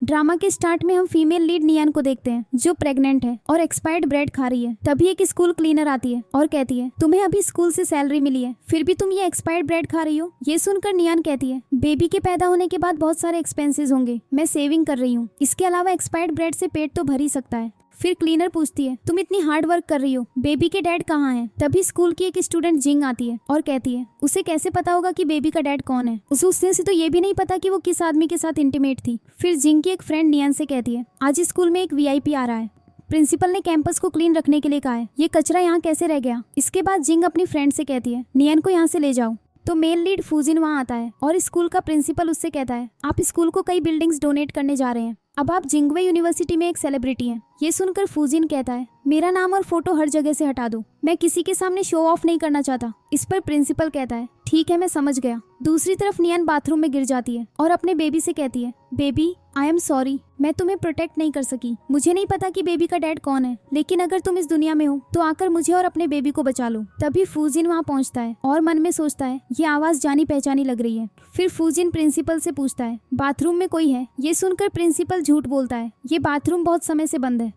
Drama के start में हम फीमेल लीड नियान को देखते हैं जो प्रेग्नेंट है और एक्सपायर्ड ब्रेड खा रही है। तभी एक स्कूल क्लीनर आती है और कहती है तुम्हें अभी स्कूल से सैलरी मिली है, फिर भी तुम ये एक्सपायर्ड ब्रेड खा रही हो। ये सुनकर नियान कहती है बेबी के पैदा होने के बाद बहुत सारे एक्सपेंसेस होंगे, मैं सेविंग कर रही हूँ, इसके अलावा एक्सपायर्ड ब्रेड से पेट तो भर ही सकता है। फिर क्लीनर पूछती है तुम इतनी हार्ड वर्क कर रही हो, बेबी के डैड कहाँ हैं? तभी स्कूल की एक स्टूडेंट जिंग आती है और कहती है उसे कैसे पता होगा कि बेबी का डैड कौन है, उसने से तो ये भी नहीं पता कि वो किस आदमी के साथ इंटीमेट थी। फिर जिंग की एक फ्रेंड नियान से कहती है आज स्कूल में एक वीआईपी आ रहा है, प्रिंसिपल ने कैंपस को क्लीन रखने के लिए कहा है, ये कचरा यहाँ कैसे रह गया। इसके बाद जिंग अपनी फ्रेंड से कहती है नियान को यहाँ से ले जाओ। तो मेल लीड फूजिन वहाँ आता है और स्कूल का प्रिंसिपल उससे कहता है आप स्कूल को कई बिल्डिंग्स डोनेट करने जा रहे हैं, अब आप जिंगवे यूनिवर्सिटी में एक सेलिब्रिटी हैं। ये सुनकर फूजिन कहता है मेरा नाम और फोटो हर जगह से हटा दो, मैं किसी के सामने शो ऑफ नहीं करना चाहता। इस पर प्रिंसिपल कहता है ठीक है मैं समझ गया। दूसरी तरफ नियान बाथरूम में गिर जाती है और अपने बेबी से कहती है बेबी आई एम सॉरी, मैं तुम्हें प्रोटेक्ट नहीं कर सकी, मुझे नहीं पता कि बेबी का डैड कौन है, लेकिन अगर तुम इस दुनिया में हो तो आकर मुझे और अपने बेबी को बचा लो। तभी फूजिन वहाँ पहुँचता है और मन में सोचता है ये आवाज जानी पहचानी लग रही है। फिर फूजिन प्रिंसिपल से पूछता है बाथरूम में कोई है? ये सुनकर प्रिंसिपल झूठ बोलता है ये बाथरूम बहुत समय से बंद है,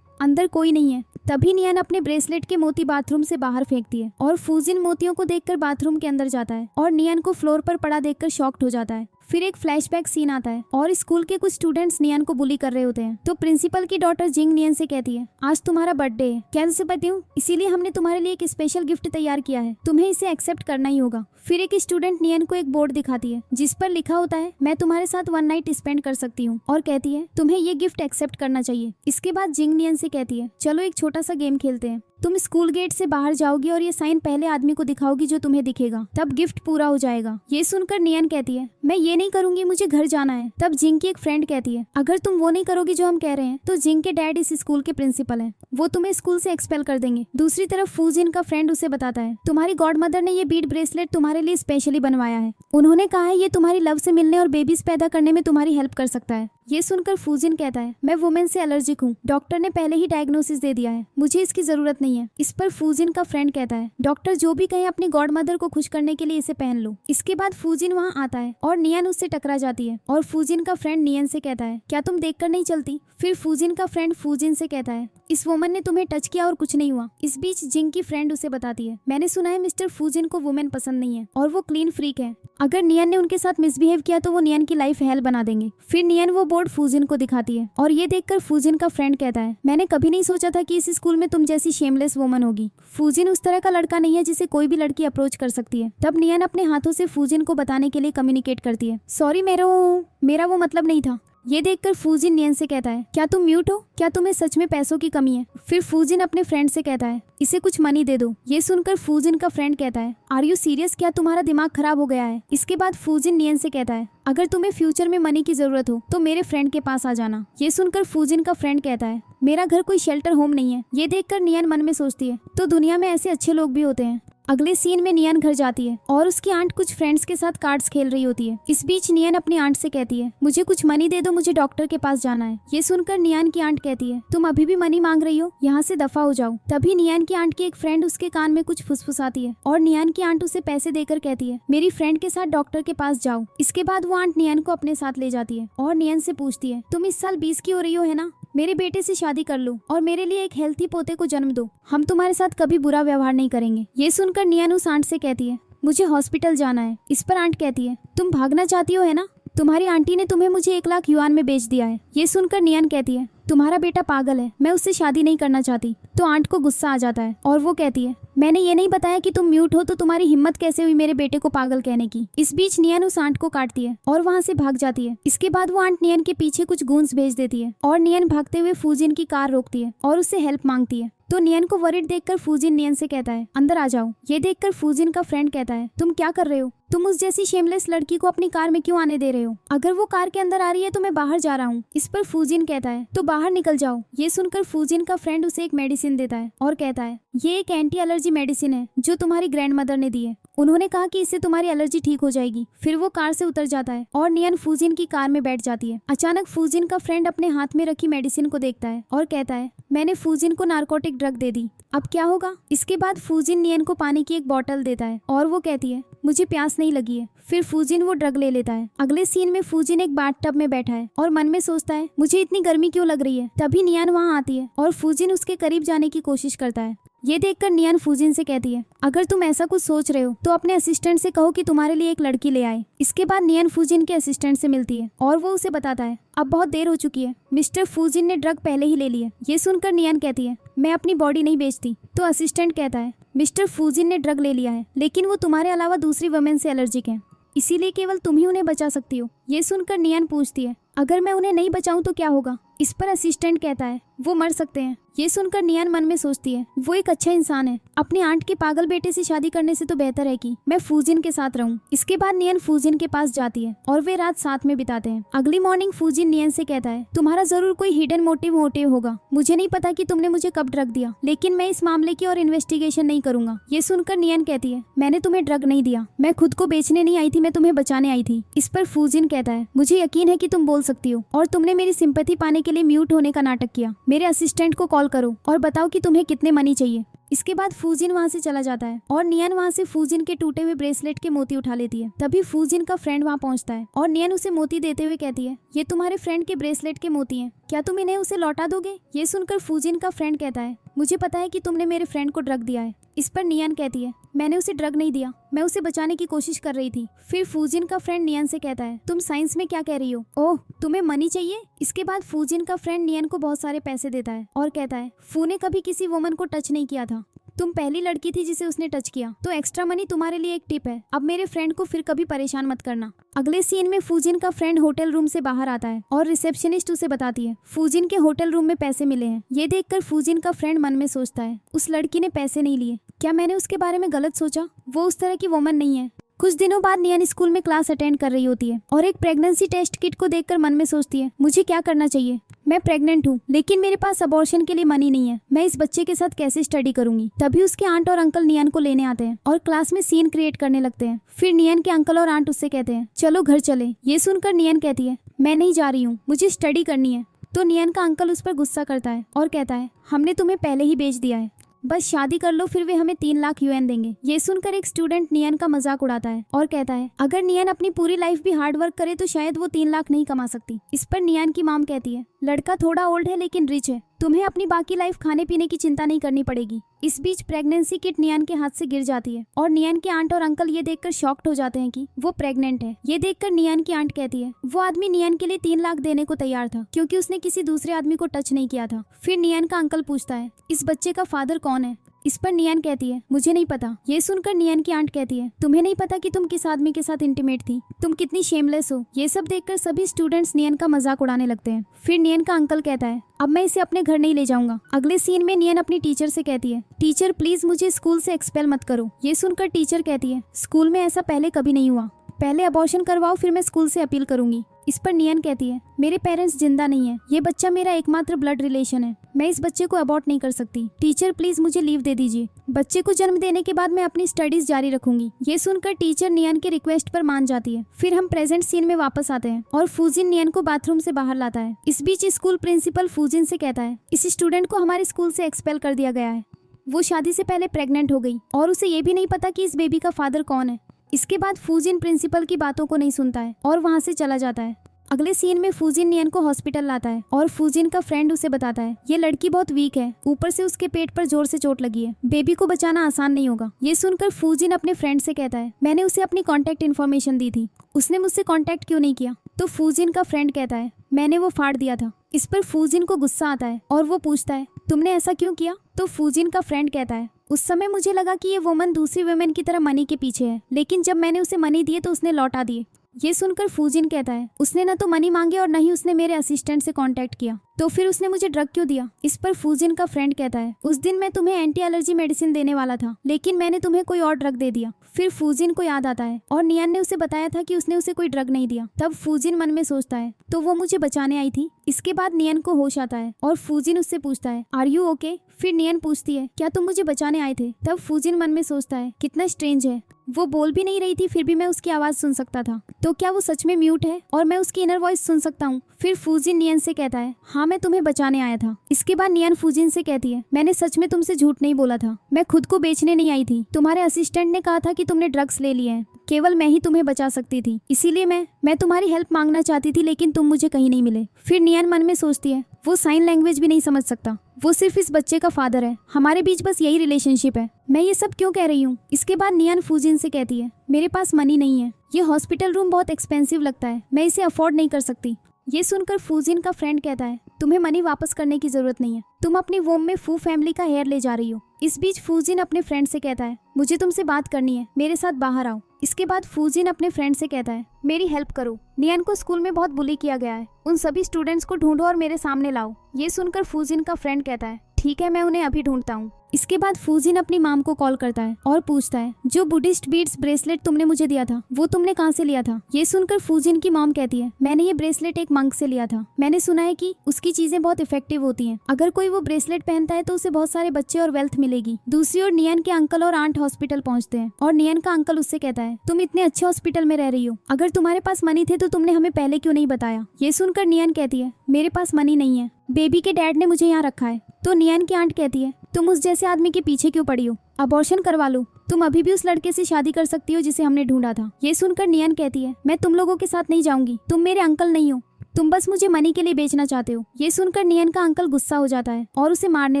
अंदर कोई नहीं है। तभी नियान अपने ब्रेसलेट के मोती बाथरूम से बाहर फेंकती है और फूजिन मोतियों को देखकर बाथरूम के अंदर जाता है और नियान को फ्लोर पर पड़ा देखकर शॉक्ड हो जाता है। फिर एक फ्लैशबैक सीन आता है और स्कूल के कुछ स्टूडेंट्स नियान को बुली कर रहे होते हैं। तो प्रिंसिपल की डॉटर जिंग नियान से कहती है आज तुम्हारा बर्थडे है, क्या तुझसे बताऊं, इसीलिए हमने तुम्हारे लिए एक स्पेशल गिफ्ट तैयार किया है, तुम्हें इसे एक्सेप्ट करना ही होगा। फिर एक स्टूडेंट नियान को एक बोर्ड दिखाती है जिस पर लिखा होता है मैं तुम्हारे साथ 1 नाइट स्पेंड कर सकती हूँ और कहती है तुम्हें ये गिफ्ट एक्सेप्ट करना चाहिए। इसके बाद जिंग नियान से कहती है चलो एक छोटा सा गेम खेलते हैं, तुम स्कूल गेट से बाहर जाओगी और ये साइन पहले आदमी को दिखाओगी जो तुम्हें दिखेगा, तब गिफ्ट पूरा हो जाएगा। ये सुनकर नियान कहती है मैं ये नहीं करूंगी, मुझे घर जाना है। तब जिंग की एक फ्रेंड कहती है अगर तुम वो नहीं करोगी जो हम कह रहे हैं तो जिंग के डैड इस स्कूल के प्रिंसिपल हैं, वो तुम्हें स्कूल से एक्सपेल कर देंगे। दूसरी तरफ फूजिन का फ्रेंड उसे बताता है तुम्हारी गॉड मदर ने ये बीड ब्रेसलेट तुम्हारे लिए स्पेशली बनवाया है, उन्होंने कहा है ये तुम्हारी लव से मिलने और बेबीज पैदा करने में तुम्हारी हेल्प कर सकता है। ये सुनकर फूजिन कहता है मैं वुमेन से एलर्जिक हूँ, डॉक्टर ने पहले ही डायग्नोसिस दे दिया है, मुझे इसकी जरूरत नहीं है। इस पर फूजिन का फ्रेंड कहता है डॉक्टर जो भी कहे अपनी गॉड मदर को खुश करने के लिए इसे पहन लो। इसके बाद फूजिन वहाँ आता है और नियान उससे टकरा जाती है और फूजिन का फ्रेंड नियान से कहता है क्या तुम देखकर नहीं चलती। फिर फूजिन का फ्रेंड फूजिन से कहता है इस वुमन ने तुम्हें टच किया और कुछ नहीं हुआ। इस बीच जिंग की फ्रेंड उसे बताती है मैंने सुना है मिस्टर फूजिन को वुमेन पसंद नहीं है और वो क्लीन फ्रीक है, अगर नियान ने उनके साथ मिसबिहेव किया तो वो नियान की लाइफ हेल बना देंगे। फिर नियान वो बोर्ड फूजिन को दिखाती है और ये देखकर फूजिन का फ्रेंड कहता है मैंने कभी नहीं सोचा था कि इस स्कूल में तुम जैसी शेमलेस वुमन होगी, फूजिन उस तरह का लड़का नहीं है जिसे कोई भी लड़की अप्रोच कर सकती है। तब नियान अपने हाथों से फूजिन को बताने के लिए कम्युनिकेट करती है सॉरी मेरा वो मतलब नहीं था। ये देखकर फूजिन नियन से कहता है क्या तुम म्यूट हो, क्या तुम्हें सच में पैसों की कमी है। फिर फूजिन अपने फ्रेंड से कहता है इसे कुछ मनी दे दो। ये सुनकर फूजिन का फ्रेंड कहता है आर यू सीरियस, क्या तुम्हारा दिमाग खराब हो गया है। इसके बाद फूजिन नियन से कहता है अगर तुम्हें फ्यूचर में मनी की जरूरत हो तो मेरे फ्रेंड के पास आ जाना। ये सुनकर फूजिन का फ्रेंड कहता है मेरा घर कोई शेल्टर होम नहीं है। ये देखकर नियन मन में सोचती है तो दुनिया में ऐसे अच्छे लोग भी होते हैं। अगले सीन में नियन घर जाती है और उसकी आंट कुछ फ्रेंड्स के साथ कार्ड्स खेल रही होती है। इस बीच नियन अपनी आंट से कहती है मुझे कुछ मनी दे दो, मुझे डॉक्टर के पास जाना है। ये सुनकर नियन की आंट कहती है तुम अभी भी मनी मांग रही हो, यहाँ से दफा हो जाओ। तभी नियन की आंट की एक फ्रेंड उसके कान में कुछ फुसफुसाती है और नियन की आंट उसे पैसे देकर कहती है मेरी फ्रेंड के साथ डॉक्टर के पास जाओ। इसके बाद वो आंट नियन को अपने साथ ले जाती है और नियन से पूछती है तुम इस साल 20 की हो रही हो है ना, मेरे बेटे से शादी कर लो और मेरे लिए एक हेल्थी पोते को जन्म दो, हम तुम्हारे साथ कभी बुरा व्यवहार नहीं करेंगे। ये सुनकर नियन उस आंट से कहती है मुझे हॉस्पिटल जाना है। इस पर आंट कहती है तुम भागना चाहती हो है ना, तुम्हारी आंटी ने तुम्हें मुझे 1 लाख युआन में बेच दिया है। ये सुनकर नियन कहती है तुम्हारा बेटा पागल है, मैं उससे शादी नहीं करना चाहती। तो आंट को गुस्सा आ जाता है और वो कहती है मैंने ये नहीं बताया कि तुम म्यूट हो तो तुम्हारी हिम्मत कैसे हुई मेरे बेटे को पागल कहने की। इस बीच नियन उस आंट को काटती है और वहाँ से भाग जाती है। इसके बाद वो आंट नियन के पीछे कुछ गूंज भेज देती है और नियन भागते हुए फूजिन की कार रोकती है और उससे हेल्प मांगती है। तो नियन को वरिड देखकर फूजिन नियन से कहता है अंदर आ जाओ। ये देखकर फूजिन का फ्रेंड कहता है तुम क्या कर रहे हो, तुम उस जैसी शेमलेस लड़की को अपनी कार में क्यों आने दे रहे हो, अगर वो कार के अंदर आ रही है तो मैं बाहर जा रहा हूँ। इस पर फूजिन कहता है तो बाहर निकल जाओ। ये सुनकर फूजिन का फ्रेंड उसे एक मेडिसिन देता है और कहता है ये एक एंटी एलर्जी मेडिसिन है जो तुम्हारी ग्रैंड मदर ने दी है, उन्होंने कहा कि इससे तुम्हारी एलर्जी ठीक हो जाएगी। फिर वो कार से उतर जाता है और नियन फूजिन की कार में बैठ जाती है। अचानक फूजिन का फ्रेंड अपने हाथ में रखी मेडिसिन को देखता है और कहता है मैंने फूजिन को नार्कोटिक ड्रग दे दी, अब क्या होगा। इसके बाद फूजिन नियन को पानी की एक बोतल देता है और वो कहती है मुझे प्यास नहीं लगी है। फिर फूजिन वो ड्रग ले लेता है। अगले सीन में फूजिन एक बाथटब में बैठा है और मन में सोचता है मुझे इतनी गर्मी क्यों लग रही है। तभी नियान वहाँ आती है और फूजिन उसके करीब जाने की कोशिश करता है। ये देखकर नियान फूजिन से कहती है अगर तुम ऐसा कुछ सोच रहे हो तो अपने असिस्टेंट से कहो कि तुम्हारे लिए एक लड़की ले आए। इसके बाद नियान फूजिन के असिस्टेंट से मिलती है और वो उसे बताता है अब बहुत देर हो चुकी है, मिस्टर फूजिन ने ड्रग पहले ही ले लिया। ये सुनकर नियान कहती है मैं अपनी बॉडी नहीं बेचती। तो असिस्टेंट कहता है मिस्टर फूजिन ने ड्रग ले लिया है लेकिन वो तुम्हारे अलावा दूसरी वुमेन से एलर्जिक है, इसीलिए केवल तुम ही उन्हें बचा सकती हो। ये सुनकर नियान पूछती है अगर मैं उन्हें नहीं बचाऊं तो क्या होगा। इस पर असिस्टेंट कहता है वो मर सकते हैं। ये सुनकर नियान मन में सोचती है वो एक अच्छा इंसान है, अपने आंट के पागल बेटे से शादी करने से तो बेहतर है कि मैं फूजिन के साथ रहूं। इसके बाद नियान फूजिन के पास जाती है और वे रात साथ में बिताते हैं। अगली मॉर्निंग फूजिन नियान से कहता है तुम्हारा जरूर कोई हिडन मोटिव होगा, मुझे नहीं पता कि तुमने मुझे कब ड्रग दिया, लेकिन मैं इस मामले की और इन्वेस्टिगेशन नहीं करूंगा। ये सुनकर नियान कहती है मैंने तुम्हें ड्रग नहीं दिया, मैं खुद को बेचने नहीं आई थी, मैं तुम्हें बचाने आई थी। इस पर फूजिन कहता है मुझे यकीन है कि तुम बोल सकती हो और तुमने मेरी सिंपैथी पाने के लिए म्यूट होने का नाटक किया। मेरे असिस्टेंट को कॉल करो और बताओ कि तुम्हें कितने मनी चाहिए। इसके बाद फूजिन वहाँ से चला जाता है और नियन वहाँ से फूजिन के टूटे हुए ब्रेसलेट के मोती उठा लेती है। तभी फूजिन का फ्रेंड वहाँ पहुँचता है और नियन उसे मोती देते हुए कहती है ये तुम्हारे फ्रेंड के ब्रेसलेट के मोती हैं, क्या तुम इन्हें उसे लौटा दोगे। ये सुनकर फूजिन का फ्रेंड कहता है मुझे पता है कि तुमने मेरे फ्रेंड को ड्रग दिया है। इस पर नियन कहती है मैंने उसे ड्रग नहीं दिया, मैं उसे बचाने की कोशिश कर रही थी। फिर फूजिन का फ्रेंड नियन से कहता है तुम साइंस में क्या कह रही हो, ओह तुम्हें मनी चाहिए। इसके बाद फूजिन का फ्रेंड नियन को बहुत सारे पैसे देता है और कहता है फू ने कभी किसी वुमन को टच नहीं किया था, तुम पहली लड़की थी जिसे उसने टच किया, तो एक्स्ट्रा मनी तुम्हारे लिए एक टिप है, अब मेरे फ्रेंड को फिर कभी परेशान मत करना। अगले सीन में फूजिन का फ्रेंड होटल रूम से बाहर आता है और रिसेप्शनिस्ट उसे बताती है फूजिन के होटल रूम में पैसे मिले हैं। ये देखकर फूजिन का फ्रेंड मन में सोचता है उस लड़की ने पैसे नहीं लिए, क्या मैंने उसके बारे में गलत सोचा, वो उस तरह की वुमन नहीं है। कुछ दिनों बाद नियन स्कूल में क्लास अटेंड कर रही होती है और एक प्रेगनेंसी टेस्ट किट को देखकर मन में सोचती है मुझे क्या करना चाहिए, मैं प्रेग्नेंट हूँ लेकिन मेरे पास अबॉर्शन के लिए मनी नहीं है, मैं इस बच्चे के साथ कैसे स्टडी करूंगी। तभी उसके आंट और अंकल नियन को लेने आते हैं और क्लास में सीन क्रिएट करने लगते हैं। फिर नियन के अंकल और आंट उससे कहते हैं चलो घर चले। ये सुनकर नियन कहती है मैं नहीं जा रही हूँ, मुझे स्टडी करनी है। तो नियन का अंकल उस पर गुस्सा करता है और कहता है हमने तुम्हें पहले ही बेच दिया है, बस शादी कर लो फिर वे हमें 3 लाख UN देंगे। ये सुनकर एक स्टूडेंट नियन का मजाक उड़ाता है और कहता है अगर नियन अपनी पूरी लाइफ भी हार्ड वर्क करे तो शायद वो 3 लाख नहीं कमा सकती। इस पर नियन की मॉम कहती है लड़का थोड़ा ओल्ड है लेकिन रिच है, तुम्हें अपनी बाकी लाइफ खाने पीने की चिंता नहीं करनी पड़ेगी। इस बीच प्रेगनेंसी किट नियन के हाथ से गिर जाती है और नियन के आंट और अंकल ये देखकर शॉक्ड हो जाते हैं कि वो प्रेग्नेंट है। ये देखकर नियन की आंट कहती है वो आदमी नियन के लिए 3 लाख देने को तैयार था क्योंकि उसने किसी दूसरे आदमी को टच नहीं किया था। फिर नियन का अंकल पूछता है इस बच्चे का फादर कौन है। इस पर नियन कहती है मुझे नहीं पता। ये सुनकर नियन की आंट कहती है तुम्हें नहीं पता कि तुम किस आदमी के साथ इंटीमेट थी, तुम कितनी शेमलेस हो। ये सब देखकर सभी स्टूडेंट्स नियन का मजाक उड़ाने लगते हैं। फिर नियन का अंकल कहता है अब मैं इसे अपने घर नहीं ले जाऊंगा। अगले सीन में नियन अपनी टीचर से कहती है टीचर प्लीज मुझे स्कूल से एक्सपेल मत करो। ये सुनकर टीचर कहती है स्कूल में ऐसा पहले कभी नहीं हुआ, पहले अबॉर्शन करवाओ फिर मैं स्कूल से अपील करूंगी। इस पर नियन कहती है मेरे पेरेंट्स जिंदा नहीं है, ये बच्चा मेरा एकमात्र ब्लड रिलेशन है, मैं इस बच्चे को अबॉर्ट नहीं कर सकती, टीचर प्लीज मुझे लीव दे दीजिए। बच्चे को जन्म देने के बाद मैं अपनी स्टडीज जारी रखूंगी। ये सुनकर टीचर नियन के रिक्वेस्ट पर मान जाती है। फिर हम प्रेजेंट सीन में वापस आते हैं और फूजिन नियन को बाथरूम से बाहर लाता है। इस बीच स्कूल प्रिंसिपल फूजिन से कहता है इस स्टूडेंट को हमारे स्कूल से एक्सपेल कर दिया गया है, वो शादी से पहले प्रेग्नेंट हो गई और उसे ये भी नहीं पता कि इस बेबी का फादर कौन है। इसके बाद फूजिन प्रिंसिपल की बातों को नहीं सुनता है और वहाँ से चला जाता है। अगले सीन में फूजिन नियन को हॉस्पिटल लाता है और फूजिन का फ्रेंड उसे बताता है ये लड़की बहुत वीक है, ऊपर से उसके पेट पर जोर से चोट लगी है, बेबी को बचाना आसान नहीं होगा। ये सुनकर फूजिन अपने फ्रेंड से कहता है मैंने उसे अपनी कॉन्टैक्ट इन्फॉर्मेशन दी थी, उसने मुझसे कॉन्टैक्ट क्यों नहीं किया। तो फूजिन का फ्रेंड कहता है मैंने वो फाड़ दिया था। इस पर फूजिन को गुस्सा आता है और वो पूछता है तुमने ऐसा क्यों किया। तो फूजिन का फ्रेंड कहता है उस समय मुझे लगा कि ये वुमन दूसरी वुमेन की तरह मनी के पीछे है, लेकिन जब मैंने उसे मनी दिए तो उसने लौटा दिए। ये सुनकर फूजिन कहता है उसने न तो मनी मांगे और न ही उसने मेरे असिस्टेंट से कांटेक्ट किया, तो फिर उसने मुझे ड्रग क्यों दिया। इस पर फूजिन का फ्रेंड कहता है उस दिन मैं तुम्हें एंटी एलर्जी मेडिसिन देने वाला था लेकिन मैंने तुम्हें कोई और ड्रग दे दिया। फिर फूजिन को याद आता है और नियन ने उसे बताया था कि उसने उसे कोई ड्रग नहीं दिया। तब फूजिन मन में सोचता है तो वो मुझे बचाने आई थी। इसके बाद नियन को होश आता है और फूजिन उससे पूछता है आर यू ओके। फिर नियन पूछती है क्या तुम मुझे बचाने आए थे। तब फूजिन मन में सोचता है कितना स्ट्रेंज है, वो बोल भी नहीं रही थी, फिर भी मैं उसकी आवाज सुन सकता था। तो क्या वो सच में म्यूट है और मैं उसकी इनर वॉइस सुन सकता हूँ? फिर फूजिन नियन से कहता है, हाँ मैं तुम्हें बचाने आया था। इसके बाद नियन फूजिन से कहती है, मैंने सच में तुमसे झूठ नहीं बोला था, मैं खुद को बेचने नहीं आई थी। तुम्हारे असिस्टेंट ने कहा था कि तुमने ड्रग्स ले लिए हैं, केवल मैं ही तुम्हें बचा सकती थी, इसीलिए मैं तुम्हारी हेल्प मांगना चाहती थी, लेकिन तुम मुझे कहीं नहीं मिले। फिर नियन मन में सोचती है, वो साइन लैंग्वेज भी नहीं समझ सकता, वो सिर्फ इस बच्चे का फादर है, हमारे बीच बस यही रिलेशनशिप है, मैं ये सब क्यों कह रही हूँ। इसके बाद नियन फूजिन से कहती है, मेरे पास मनी नहीं है, ये हॉस्पिटल रूम बहुत एक्सपेंसिव लगता है, मैं इसे अफोर्ड नहीं कर सकती। ये सुनकर फूजिन का फ्रेंड कहता है, तुम्हें मनी वापस करने की जरूरत नहीं है, तुम अपनी वोम में फू फैमिली का हेयर ले जा रही हो। इस बीच फूजिन अपने फ्रेंड से कहता है, मुझे तुमसे बात करनी है, मेरे साथ बाहर आओ। इसके बाद फूजिन अपने फ्रेंड से कहता है, मेरी हेल्प करो, नियन को स्कूल में बहुत बुली किया गया है, उन सभी स्टूडेंट्स को ढूंढो और मेरे सामने लाओ। ये सुनकर फूजिन का फ्रेंड कहता है, ठीक है मैं उन्हें अभी ढूंढता हूँ। इसके बाद फूजिन अपनी माम को कॉल करता है और पूछता है, जो बुद्धिस्ट बीड्स ब्रेसलेट तुमने मुझे दिया था वो तुमने कहाँ से लिया था। ये सुनकर फूजिन की मॉम कहती है, मैंने ये ब्रेसलेट एक मंक से लिया था, मैंने सुना है कि उसकी चीजें बहुत इफेक्टिव होती हैं, अगर कोई वो ब्रेसलेट पहनता है तो उसे बहुत सारे बच्चे और वेल्थ मिलेगी। दूसरी ओर नियन के अंकल और आंट हॉस्पिटल पहुंचते हैं और नियन का अंकल उससे कहता है, तुम इतने अच्छे हॉस्पिटल में रह रही हो, अगर तुम्हारे पास मनी थे तो तुमने हमें पहले क्यों नहीं बताया। ये सुनकर नियन कहती है, मेरे पास मनी नहीं है, बेबी के डैड ने मुझे यहाँ रखा है। तो नियन की आंट कहती है, तुम उस जैसे आदमी के पीछे क्यों पड़ी हो, अबॉर्शन करवा लो, तुम अभी भी उस लड़के से शादी कर सकती हो जिसे हमने ढूंढा था। ये सुनकर नियन कहती है, मैं तुम लोगों के साथ नहीं जाऊंगी, तुम मेरे अंकल नहीं हो, तुम बस मुझे मनी के लिए बेचना चाहते हो। ये सुनकर नियन का अंकल गुस्सा हो जाता है और उसे मारने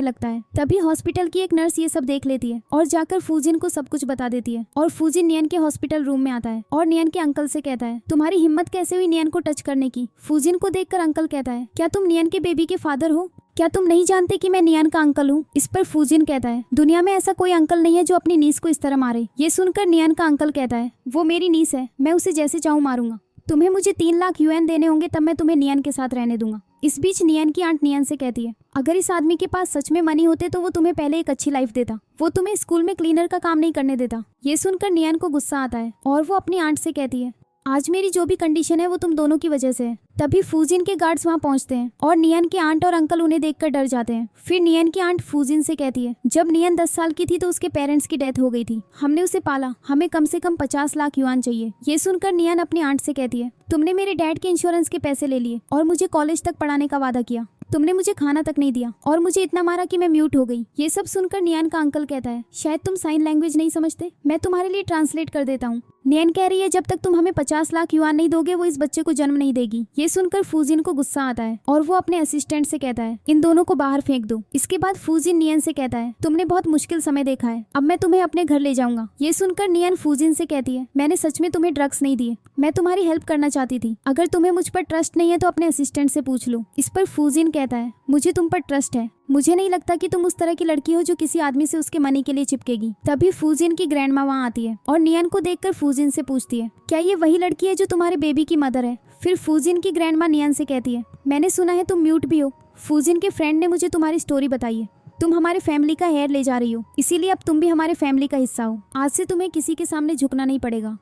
लगता है। तभी हॉस्पिटल की एक नर्स ये सब देख लेती है और जाकर फूजिन को सब कुछ बता देती है और फूजिन नियन के हॉस्पिटल रूम में आता है और नियन के अंकल से कहता है, तुम्हारी हिम्मत कैसे हुई नियन को टच करने की। फूजिन को देखकर अंकल कहता है, क्या तुम नियन के बेबी के फादर हो, क्या तुम नहीं जानते कि मैं नियन का अंकल हूँ। इस पर फूजिन कहता है, दुनिया में ऐसा कोई अंकल नहीं है जो अपनी नीस को इस तरह मारे। ये सुनकर नियन का अंकल कहता है, वो मेरी नीस है, मैं उसे जैसे चाहूँ मारूंगा, तुम्हें मुझे 3 लाख UN देने होंगे तब मैं तुम्हें नियन के साथ रहने दूंगा। इस बीच नियन की आंट नियन से कहती है, अगर इस आदमी के पास सच में मनी होते तो वो तुम्हें पहले एक अच्छी लाइफ देता, वो तुम्हें स्कूल में क्लीनर का काम नहीं करने देता। ये सुनकर नियन को गुस्सा आता है और वो अपनी आंट से कहती है, आज मेरी जो भी कंडीशन है वो तुम दोनों की वजह से है। तभी फूजिन के गार्ड्स वहाँ पहुँचते हैं और नियन के आंट और अंकल उन्हें देखकर डर जाते हैं। फिर नियन की आंट फूजिन से कहती है, जब नियन 10 साल की थी तो उसके पेरेंट्स की डेथ हो गई थी, हमने उसे पाला, हमें कम से कम 50 लाख युआन चाहिए। ये सुनकर नियन अपनी आंट से कहती है, तुमने मेरे डैड के इंश्योरेंस के पैसे ले लिए और मुझे कॉलेज तक पढ़ाने का वादा किया, तुमने मुझे खाना तक नहीं दिया और मुझे इतना मारा कि मैं म्यूट हो गई। ये सब सुनकर नियन का अंकल कहता है, शायद तुम साइन लैंग्वेज नहीं समझते, मैं तुम्हारे लिए ट्रांसलेट कर देता हूँ। नियन कह रही है, जब तक तुम हमें 50 लाख युआन नहीं दोगे वो इस बच्चे को जन्म नहीं देगी। ये सुनकर फूजिन को गुस्सा आता है और वो अपने असिस्टेंट से कहता है, इन दोनों को बाहर फेंक दो। इसके बाद फूजिन नियन से कहता है, तुमने बहुत मुश्किल समय देखा है, अब मैं तुम्हें अपने घर ले जाऊंगा। ये सुनकर नियन फूजिन से कहती है, मैंने सच में तुम्हें ड्रग्स नहीं दिए, मैं तुम्हारी हेल्प करना चाहती थी, अगर तुम्हें मुझ पर ट्रस्ट नहीं है तो अपने असिस्टेंट से पूछ लो। इस पर फूजिन कहता है, मुझे तुम पर ट्रस्ट है, मुझे नहीं लगता कि तुम उस तरह की लड़की हो जो किसी आदमी से उसके मनी के लिए चिपकेगी। तभी फूजिन की ग्रैंडमा वहाँ आती है और नियन को देखकर फूजिन से पूछती है, क्या ये वही लड़की है जो तुम्हारे बेबी की मदर है। फिर फूजिन की ग्रैंडमा नियन से कहती है, मैंने सुना है तुम म्यूट भी हो, फूजिन के फ्रेंड ने मुझे तुम्हारी स्टोरी बताई है, तुम हमारे फैमिली का हेयर ले जा रही हो, इसीलिए अब तुम भी हमारे फैमिली का हिस्सा हो, आज से तुम्हें किसी के सामने झुकना नहीं पड़ेगा।